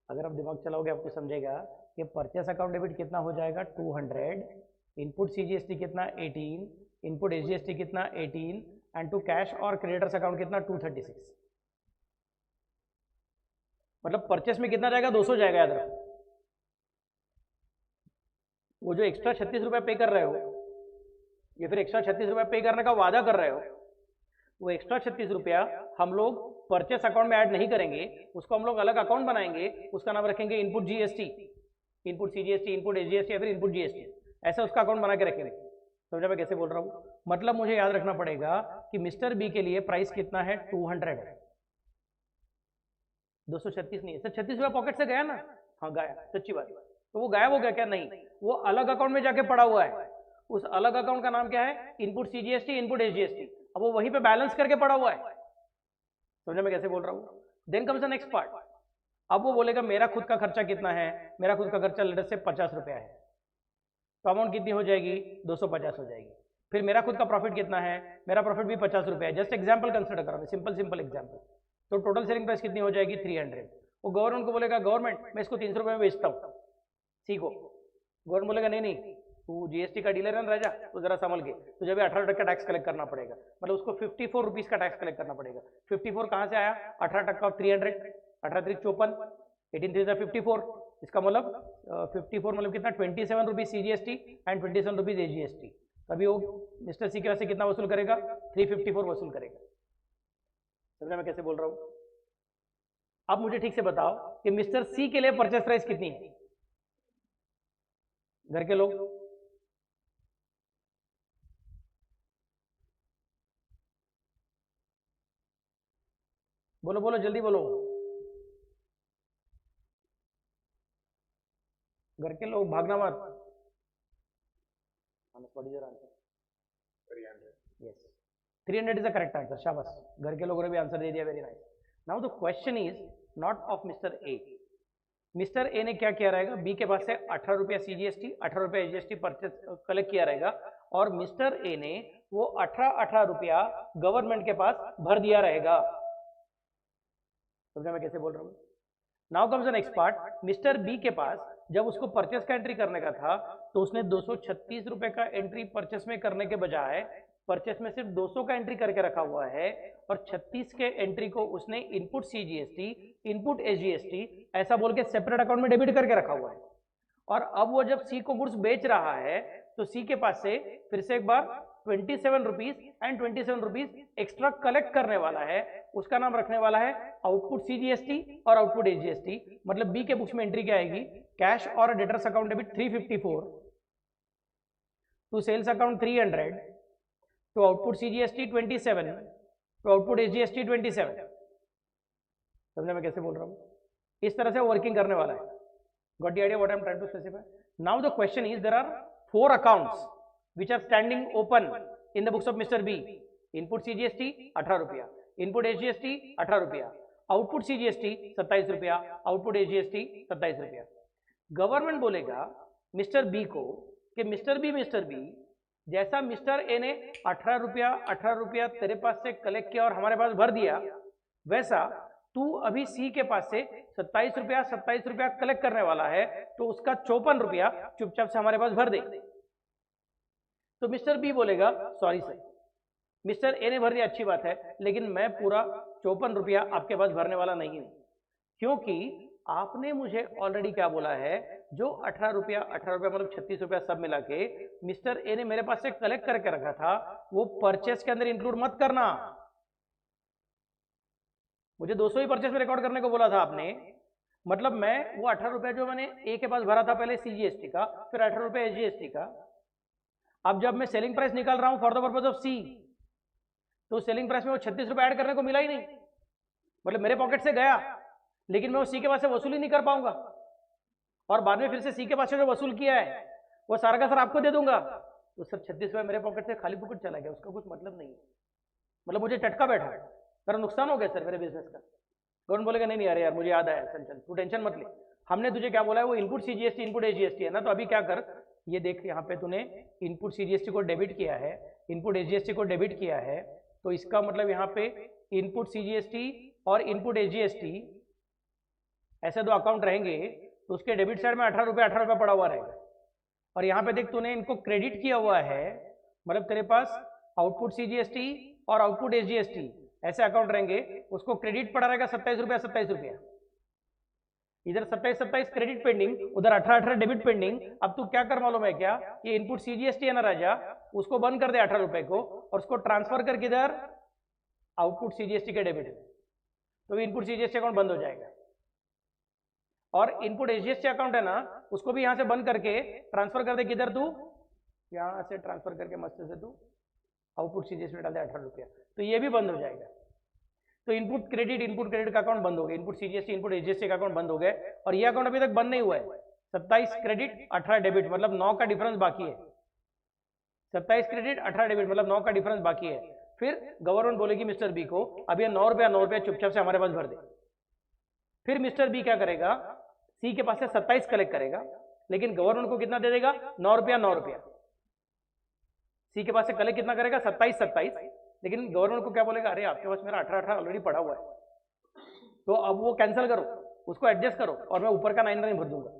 अगर आप दिमाग चलाओगे आपको समझेगा कि परचेस अकाउंट डेबिट कितना हो जाएगा 200, इनपुट CGST कितना 18, इनपुट SGST कितना 18 एंड टू कैश और क्रेडिटर्स अकाउंट कितना 236. मतलब परचेस में कितना जाएगा? 200 जाएगा. याद रखो वो जो एक्स्ट्रा 36 रुपये पे कर रहे हो या फिर एक्स्ट्रा 36 रुपये पे करने का वादा कर रहे हो, वो एक्स्ट्रा 36 रुपया हम लोग परचेस अकाउंट में ऐड नहीं करेंगे, उसको हम लोग अलग अकाउंट बनाएंगे, उसका नाम रखेंगे input GST, input CGST, input SGST या फिर इनपुट GST, ऐसा उसका अकाउंट बना के रखेंगे. समझा मैं कैसे बोल रहा हूँ? मतलब मुझे याद रखना पड़ेगा कि मिस्टर बी के लिए प्राइस कितना है 200, 236 नहीं है सर. 36 रुपया पॉकेट से गया ना? हाँ गया, सच्ची बात. तो वो गायब हो गया क्या? नहीं, वो अलग अकाउंट में जाके पड़ा हुआ है. उस अलग अकाउंट का नाम क्या है? Input CGST, input SGST. अब वो वहीं पे बैलेंस करके पड़ा हुआ है. समझे मैं कैसे बोल रहा हूँ? Then comes the next part. अब वो बोलेगा मेरा खुद का खर्चा कितना है? मेरा खुद का खर्चा लेटर से 50 रुपया है, तो अमाउंट कितनी हो जाएगी? 250 हो जाएगी. फिर मेरा खुद का प्रॉफिट कितना है? मेरा प्रॉफिट भी 50 रुपया है. जस्ट एग्जाम्पल कंसिडर करो, सिंपल एग्जाम्पल. तो टोटल सेलिंग प्राइस कितनी हो जाएगी? 300. वो गवर्नमेंट को बोलेगा गवर्नमेंट मैं इसको 300 रुपये में बेचता हूँ सी को. गवर्नमेंट बोलेगा नहीं तू GST का डीलर है ना राजा, तो जरा संभल के, तुझे भी 18% टैक्स कलेक्ट करना पड़ेगा. मतलब उसको 54 रुपीज का टैक्स कलेक्ट करना पड़ेगा. 54 कहाँ से आया? 18% ऑफ 300, 18 3 54, 18 3 54. इसका मतलब 54 मतलब कितना? 27 rupees CGST and 27 rupees SGST. तभी वो मिस्टर सी के वैसे कितना वसूल करेगा? 354 वसूल करेगा. समझा मैं कैसे बोल रहा हूँ? अब मुझे ठीक से बताओ कि मिस्टर सी के लिए परचेस प्राइस कितनी है? घर के लोग बोलो बोलो जल्दी बोलो. घर के लोग भागना मत. What is your answer? 300. Yes 300 is the correct answer. शाबाश, घर के लोगों ने भी आंसर दे दिया. Very nice. Now the question is not of mister A. Mister A ने क्या किया रहेगा? बी के पास से 18 रुपया CGST 18 रुपया SGST परचेस कलेक्ट किया रहेगा और मिस्टर ए ने वो 18 रुपया गवर्नमेंट के पास भर दिया रहेगा. समझा मैं कैसे बोल रहा हूँ? Now comes the next part. Mister B के पास जब उसको परचेस का एंट्री करने का था तो उसने 236 रुपए का एंट्री परचेस में करने के बजाय परचेस में सिर्फ 200 का एंट्री करके रखा हुआ है और 36 के एंट्री को उसने इनपुट CGST, इनपुट SGST ऐसा बोल के सेपरेट अकाउंट में डेबिट करके रखा हुआ है. और अब वो जब सी को गुड्स बेच रहा है तो सी के पास से फिर से एक बार 27 रुपीज एंड 27 रुपीज एक्स्ट्रा कलेक्ट करने वाला है. उसका नाम रखने वाला है आउटपुट CGST और आउटपुट SGST. मतलब बी के बुक्स में एंट्री क्या आएगी? कैश और debtors account debit 354 to sales account 300 to output CGST 27 to output SGST 27. समझे मैं कैसे बोल रहा हूँ? इस तरह से वर्किंग करने वाला है. Got the idea what I am trying to specify? Now the question is there are 4 accounts which are standing open in the books of Mr. B. Input CGST 18 रुपया, इनपुट SGST 18 रुपया, output CGST 27 रुपया, output SGST 27 रुपया। Government बोलेगा mister B को कि mister B जैसा mister A ने 18 रुपया तेरे पास से कलेक्ट किया और हमारे पास भर दिया, वैसा तू अभी सी के पास से 27 रुपया कलेक्ट करने वाला है, तो उसका 54 रुपया चुपचाप से हमारे पास भर दे। तो मिस्टर बी बोलेगा सॉरी सर, मिस्टर ए ने भर दिया, अच्छी बात है, लेकिन मैं पूरा 54 रुपया आपके पास भरने वाला नहीं हूं, क्योंकि आपने मुझे ऑलरेडी क्या बोला है, जो 18 रुपया मतलब 36 रुपया सब मिला के मिस्टर ए ने मेरे पास से कलेक्ट करके रखा था, वो परचेस के अंदर इंक्लूड मत करना। मुझे 200 ही परचेस में रिकॉर्ड करने को बोला था आपने, मतलब मैं वो 18 रुपया जो मैंने ए के पास भरा था पहले CGST का, फिर 18 रुपया SGST का, अब जब मैं सेलिंग प्राइस निकाल रहा हूं फॉर द पर्पज ऑफ सी, तो सेलिंग प्राइस में वो 36 रुपया ऐड करने को मिला ही नहीं, मतलब मेरे पॉकेट से गया, लेकिन मैं वो सी के पास से वसूल ही नहीं कर पाऊंगा, और बाद में फिर से सी के पास से जो वसूल किया है वो सारा का सारा आपको दे दूंगा, तो सर 36 रुपया मेरे पॉकेट से खाली पॉकेट चला गया, उसका कुछ मतलब नहीं है, मतलब मुझे टटका बैठा, मेरा नुकसान हो गया सर मेरे बिजनेस का। गवर्नमेंट बोलेगा नहीं नहीं, अरे यार मुझे याद आया, चल तू टेंशन मत ले, हमने तुझे क्या बोला है, वो इनपुट CGST इनपुट SGST है ना, तो अभी क्या कर, ये देख यहाँ पे तूने इनपुट CGST को डेबिट किया है, इनपुट SGST को डेबिट किया है, तो इसका मतलब यहाँ पे इनपुट CGST और इनपुट SGST ऐसे दो अकाउंट रहेंगे, तो उसके डेबिट साइड में 18 रुपया पड़ा हुआ रहेगा, और यहाँ पे देख तूने इनको क्रेडिट किया हुआ है, मतलब तेरे पास आउटपुट CGST और आउटपुट SGST ऐसे अकाउंट रहेंगे, उसको क्रेडिट पड़ा रहेगा 27 रुपया, इधर 27 क्रेडिट पेंडिंग, उधर 18 डेबिट पेंडिंग। अब तू क्या कर मालूम है क्या, ये इनपुट CGST है ना राजा, उसको बंद कर दे 18 रुपए को, और उसको ट्रांसफर करके इधर आउटपुट CGST के डेबिट, तो इनपुट CGST अकाउंट बंद हो जाएगा, और इनपुट SGST अकाउंट है ना, उसको भी यहां से बंद करके ट्रांसफर कर दे किधर, तू यहां से ट्रांसफर करके मस्त से तू आउटपुट CGST में डाल दे 18 रुपया, तो ये भी बंद हो जाएगा। तो इनपुट क्रेडिट का अकाउंट बंद हो गया, इनपुट CGST इनपुट SGST का अकाउंट बंद हो गए, और ये अकाउंट अभी तक बंद नहीं हुआ है। 27 क्रेडिट 18 डेबिट मतलब 9 का डिफरेंस बाकी है, 27 क्रेडिट 18 डेबिट मतलब 9 का डिफरेंस बाकी है। फिर गवर्नमेंट बोलेगी मिस्टर बी को अब ये 9 रुपया चुपचाप से हमारे पास भर दे। फिर मिस्टर बी क्या करेगा, सी के पास से 27 कलेक्ट करेगा, लेकिन गवर्नमेंट को कितना दे देगा, 9 रुपया। सी के पास से कलेक्ट कितना करेगा, 27, लेकिन गवर्नमेंट को क्या बोलेगा, अरे आपके पास मेरा 18 ऑलरेडी पड़ा हुआ है, तो अब वो कैंसिल करो, उसको एडजस्ट करो, और मैं ऊपर का 9 नहीं भर दूंगा।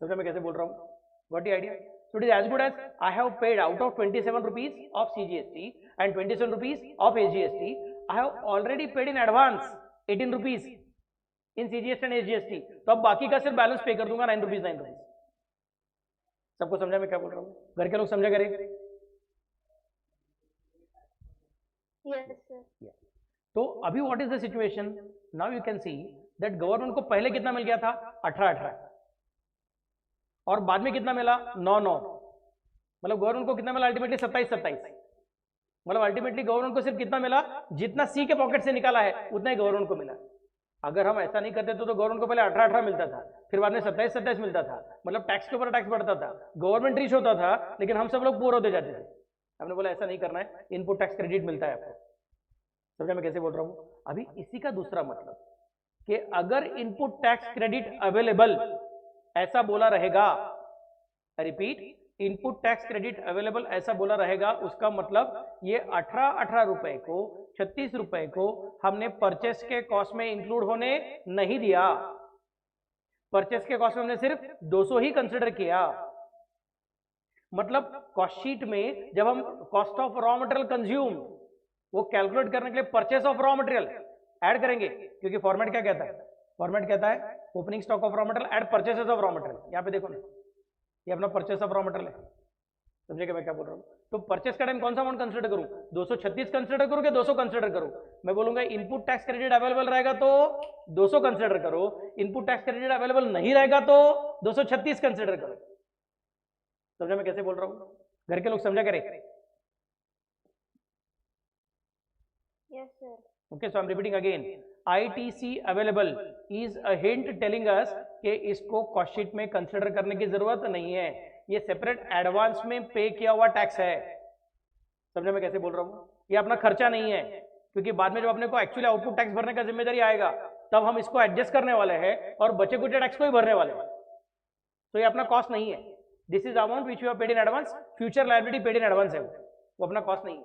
समझा मैं कैसे बोल रहा हूँ, what idea? So it is as good as I have paid out of 27 rupees of CGST and 27 rupees of SGST. I have already paid in advance 18 rupees in CGST and SGST. तो अब बाकी का सिर्फ balance पे कर दूंगा 9 rupees. सबको समझा मैं क्या बोल रहा हूँ? घर के लोग समझा करेंगे? Yes, sir. तो अभी what is the situation? Now you can see that government को पहले कितना मिल गया था, 18, और बाद में कितना मिला, 9, मतलब गवर्नमेंट को कितना मिला अल्टीमेटली 27, मतलब अल्टीमेटली गवर्नमेंट को सिर्फ कितना मिला, जितना सी के पॉकेट से निकाला है उतना ही गवर्नमेंट को मिला। अगर हम ऐसा नहीं करते तो गवर्नमेंट को पहले 18 मिलता था, फिर बाद में 27 मिलता था, मतलब टैक्स के ऊपर टैक्स बढ़ता था, गवर्नमेंट रिच होता था, लेकिन हम सब लोग पुअर होते जाते थे। हमने बोला ऐसा नहीं करना है, इनपुट टैक्स क्रेडिट मिलता है आपको। समझा मैं कैसे बोल रहा हूँ? अभी इसी का दूसरा मतलब कि अगर इनपुट टैक्स क्रेडिट अवेलेबल ऐसा बोला रहेगा, repeat, input tax credit available ऐसा बोला रहेगा, उसका मतलब ये 18 रुपए को 36 रुपए को हमने परचेस के कॉस्ट में इंक्लूड होने नहीं दिया। परचेस के कॉस्ट में हमने सिर्फ 200 ही कंसिडर किया। मतलब कॉस्ट शीट में जब हम cost of raw material consume वो कैलकुलेट करने के लिए purchase of raw material add करेंगे, क्योंकि फॉर्मेट क्या कहता है, फॉर्मेट कहता है opening stock of raw material add purchases of raw material. यहाँ पे देखो ना, ये अपना परचेस ऑफ रॉ मटेरियल है। समझे मैं क्या बोल रहा हूँ? तो परचेस का टाइम कौन सा अमाउंट कंसिडर करूँ, 236 कंसिडर करूँ कि 200 कंसिडर करूँ? मैं बोलूंगा इनपुट टैक्स क्रेडिट अवेलेबल रहेगा तो 200 कंसिडर करो, इनपुट टैक्स क्रेडिट अवेलेबल नहीं रहेगा तो 236 कंसिडर करो। समझा मैं कैसे बोल रहा हूँ? घर के लोग समझा करें? Yes, sir. Okay, so I'm repeating again. ITC available is a hint telling us कि इसको कॉस्ट शीट में कंसिडर करने की जरूरत नहीं है। ये सेपरेट एडवांस में पे किया हुआ टैक्स है। समझे मैं कैसे बोल रहा हूँ? ये अपना खर्चा नहीं है, क्योंकि बाद में जब अपने को एक्चुअली आउटपुट टैक्स भरने का जिम्मेदारी आएगा तब हम इसको एडजस्ट करने वाले हैं और बचे कुचे टैक्स को ही भरने वाले हैं। तो ये अपना कॉस्ट नहीं है। This is amount which you have paid in advance, future liability paid in advance है, वो अपना कॉस्ट नहीं है।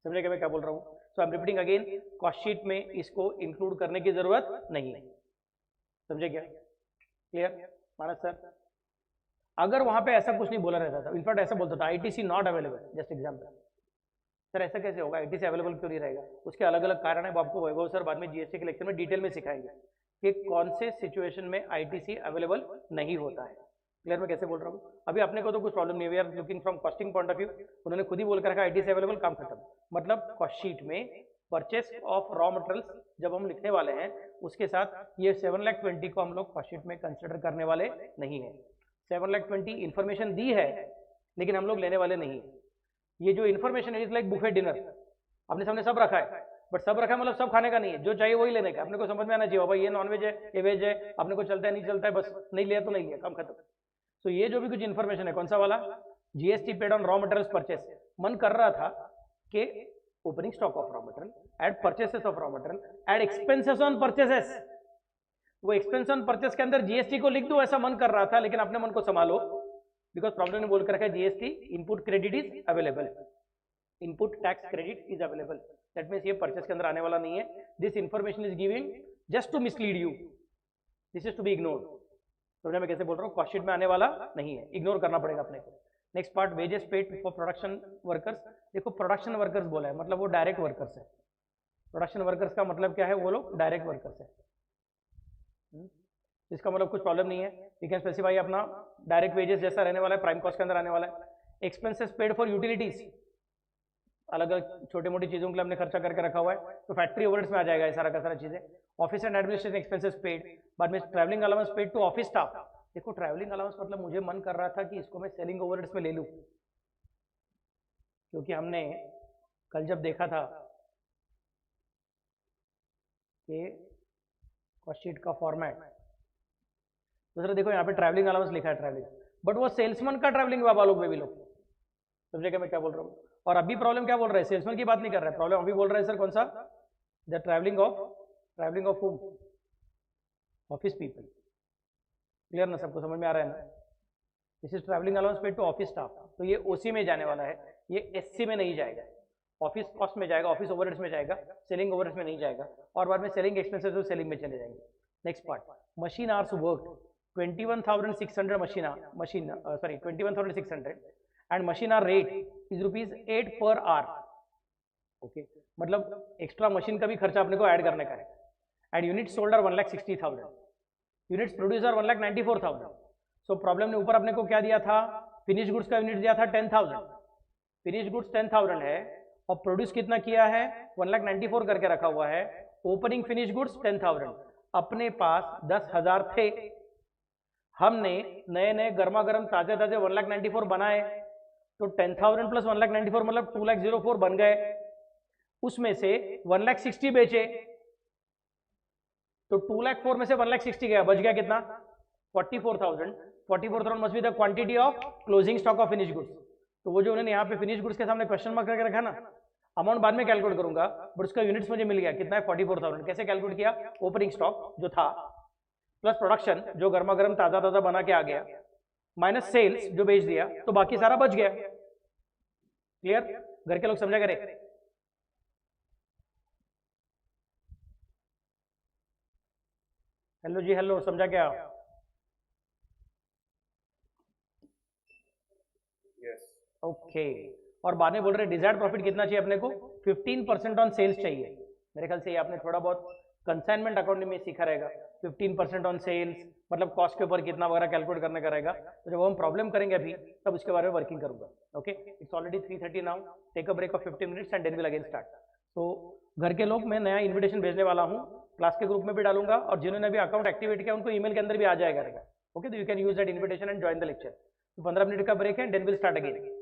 समझे मैं क्या बोल रहा हूँ? So I am repeating again, cost sheet में इसको इंक्लूड करने की जरूरत नहीं है। समझे क्या? क्लियर मानस सर? अगर वहां पे ऐसा कुछ नहीं बोला रहता था, इनफैक्ट ऐसा बोलता था ITC not available, just example, sir ऐसा कैसे होगा? आईटीसी अवेलेबल क्यों नहीं रहेगा? उसके अलग अलग कारण है, वो आपको वैभव सर बाद में जीएसटी के लेक्चर में डिटेल में सिखाएंगे कि कौन से सिचुएशन में आईटीसी अवेलेबल नहीं होता है। क्लियर मैं कैसे बोल रहा हूँ? अभी अपने को तो कुछ प्रॉब्लम नहीं है, we are looking from costing point of view, उन्होंने खुद ही बोल कर रखा आईटीसी अवेलेबल, काम खत्म। मतलब कॉस्ट शीट में परचेस ऑफ रॉ मटेरियल्स जब हम लिखने वाले हैं उसके साथ ये 7,20,000 को हम लोग कॉस्ट शीट में कंसिडर करने वाले नहीं है। 7,20,000 इन्फॉर्मेशन दी है लेकिन हम लोग लेने वाले नहीं है। ये जो इन्फॉर्मेशन है इज लाइक बुफे डिनर, अपने सामने सब रखा है, बट सब रखा है मतलब सब खाने का नहीं है, जो चाहिए वही लेने का। अपने को समझ में आना चाहिए भाई ये नॉन वेज है ये वेज है, अपने को चलता है नहीं चलता है, बस नहीं लिया तो नहीं लिया, काम खत्म। तो ये जो भी कुछ इन्फॉर्मेशन है, कौन सा वाला? GST paid on raw materials purchase. मन कर रहा था कि opening stock of raw material, add purchases of raw material, add expenses on purchases. वो एक्सपेंस ऑन परचेस के अंदर जीएसटी को लिख दो, ऐसा मन कर रहा था, लेकिन अपने मन को संभालो, बिकॉज प्रॉब्लम ने बोल कर रखा है GST input credit is available, input tax credit is available. That means ये परचेस के अंदर आने वाला नहीं है। This information is giving just to mislead you, this is to be ignored. समझे मैं कैसे बोल रहा हूँ? कॉस्ट शीट में आने वाला नहीं है, इग्नोर करना पड़ेगा अपने को। Next part, wages paid for production workers. देखो प्रोडक्शन वर्कर्स बोला है, मतलब वो डायरेक्ट वर्कर्स है। प्रोडक्शन वर्कर्स का मतलब क्या है? वो लोग डायरेक्ट वर्कर्स है। इसका मतलब कुछ प्रॉब्लम नहीं है, यू कैन स्पेसिफाई अपना डायरेक्ट वेजेस जैसा रहने वाला है, प्राइम कॉस्ट के अंदर आने वाला है। एक्सपेंसेस पेड फॉर यूटिलिटीज, अलग अलग छोटी मोटी चीजों के लिए हमने खर्चा करके रखा हुआ है, तो फैक्ट्री ओवरहेड्स में आ जाएगा ये सारा का सारा चीजें। Office and administration expenses paid, बाद में travelling allowance paid to office staff. देखो ट्रैवलिंग अलाउंस मतलब मुझे मन कर रहा था कि इसको मैं सेलिंग ओवरहेड्स में ले लूं, क्योंकि हमने कल जब देखा था कि कॉस्ट शीट का फॉर्मेट, तो जरा देखो यहाँ पे ट्रैवलिंग अलाउंस लिखा है ट्रैवलिंग, बट वो सेल्समैन का ट्रैवलिंग बाबा लोग भी लोग, समझेगा मैं क्या बोल रहा हूँ? और अभी प्रॉब्लम क्या बोल रहे हैं? सेल्समैन की बात नहीं कर रहे हैं, प्रॉब्लम अभी बोल रहे हैं सर कौन सा? The travelling of whom? Office people. Clear ना? सबको समझ में आ रहा है ना? This is travelling allowance paid to office staff. तो ये ओसी में जाने वाला है, ये एससी में नहीं जाएगा, ऑफिस कॉस्ट में जाएगा, ऑफिस ओवरहेड्स में जाएगा, सेलिंग ओवरहेड्स में नहीं जाएगा, और बाद में सेलिंग एक्सपेंसेस तो सेलिंग में चले जाएंगे। Next part, machine hours work 21,600 21,600 and machine hour rate is ₹8 per hour. Okay, मतलब एक्स्ट्रा मशीन का भी खर्चा अपने को ऐड करने का है। And unit sold are 1,60,000, units produce are 1,94,000। So problem ने ऊपर अपने को क्या दिया था? फिनिश गुड्स का यूनिट दिया था 10,000, फिनिश गुड्स 10,000 है और प्रोड्यूस कितना किया है? 1,94,000 करके रखा हुआ है। ओपनिंग फिनिश गुड्स 10,000, अपने पास 10,000 थे, हमने नए नए गर्मा गर्म ताजे ताजे 1,94,000 बनाए, तो 10,000 प्लस 1,94,000 मतलब 2,04,000 बन गए। उसमें से 1,60,000 बेचे, तो 2,04,000 में से 1,60,000 गया, बच गया कितना? 44,000। 44,000 must be the quantity of closing stock of finish goods. तो वो जो उन्होंने यहाँ पे फिनिश गुड्स के सामने क्वेश्चन मार्क करके रखा ना, अमाउंट बाद में कैलकुलेट करूंगा, बट उसका यूनिट्स मुझे मिल गया कितना है? 44,000। कैसे कैलकुलेट किया? ओपनिंग स्टॉक जो था प्लस प्रोडक्शन जो गर्मा गर्म ताजा ताजा बना के आ गया, माइनस सेल्स जो बेच दिया, तो बाकी सारा बच गया। क्लियर? घर के लोग समझा करे? हेलो जी, हेलो, समझा क्या? ओके। और बाद में बोल रहे डिजायर्ड प्रॉफिट कितना चाहिए अपने को? 15% ऑन सेल्स चाहिए। मेरे ख्याल से ये आपने थोड़ा बहुत कंसाइनमेंट अकाउंटिंग में सीखा रहेगा। 15% ऑन सेल्स मतलब कॉस्ट के ऊपर कितना वगैरह कैलकुलेट करने का रहेगा। तो जब हम प्रॉब्लम करेंगे अभी, तब उसके बारे में वर्किंग करूंगा। Okay, it's already 3:30 now, take a break of 15 minutes and then will again start. तो घर के लोग, मैं नया इन्विटेशन भेजने वाला हूँ, क्लास के ग्रुप में भी डालूंगा, और जिन्होंने भी अकाउंट एक्टिवेट किया उनको ईमेल के अंदर भी आ जाएगा। ओके, तो you can use that invitation and join the lecture. 15 minute का ब्रेक है, देन विल स्टार्ट अगेन।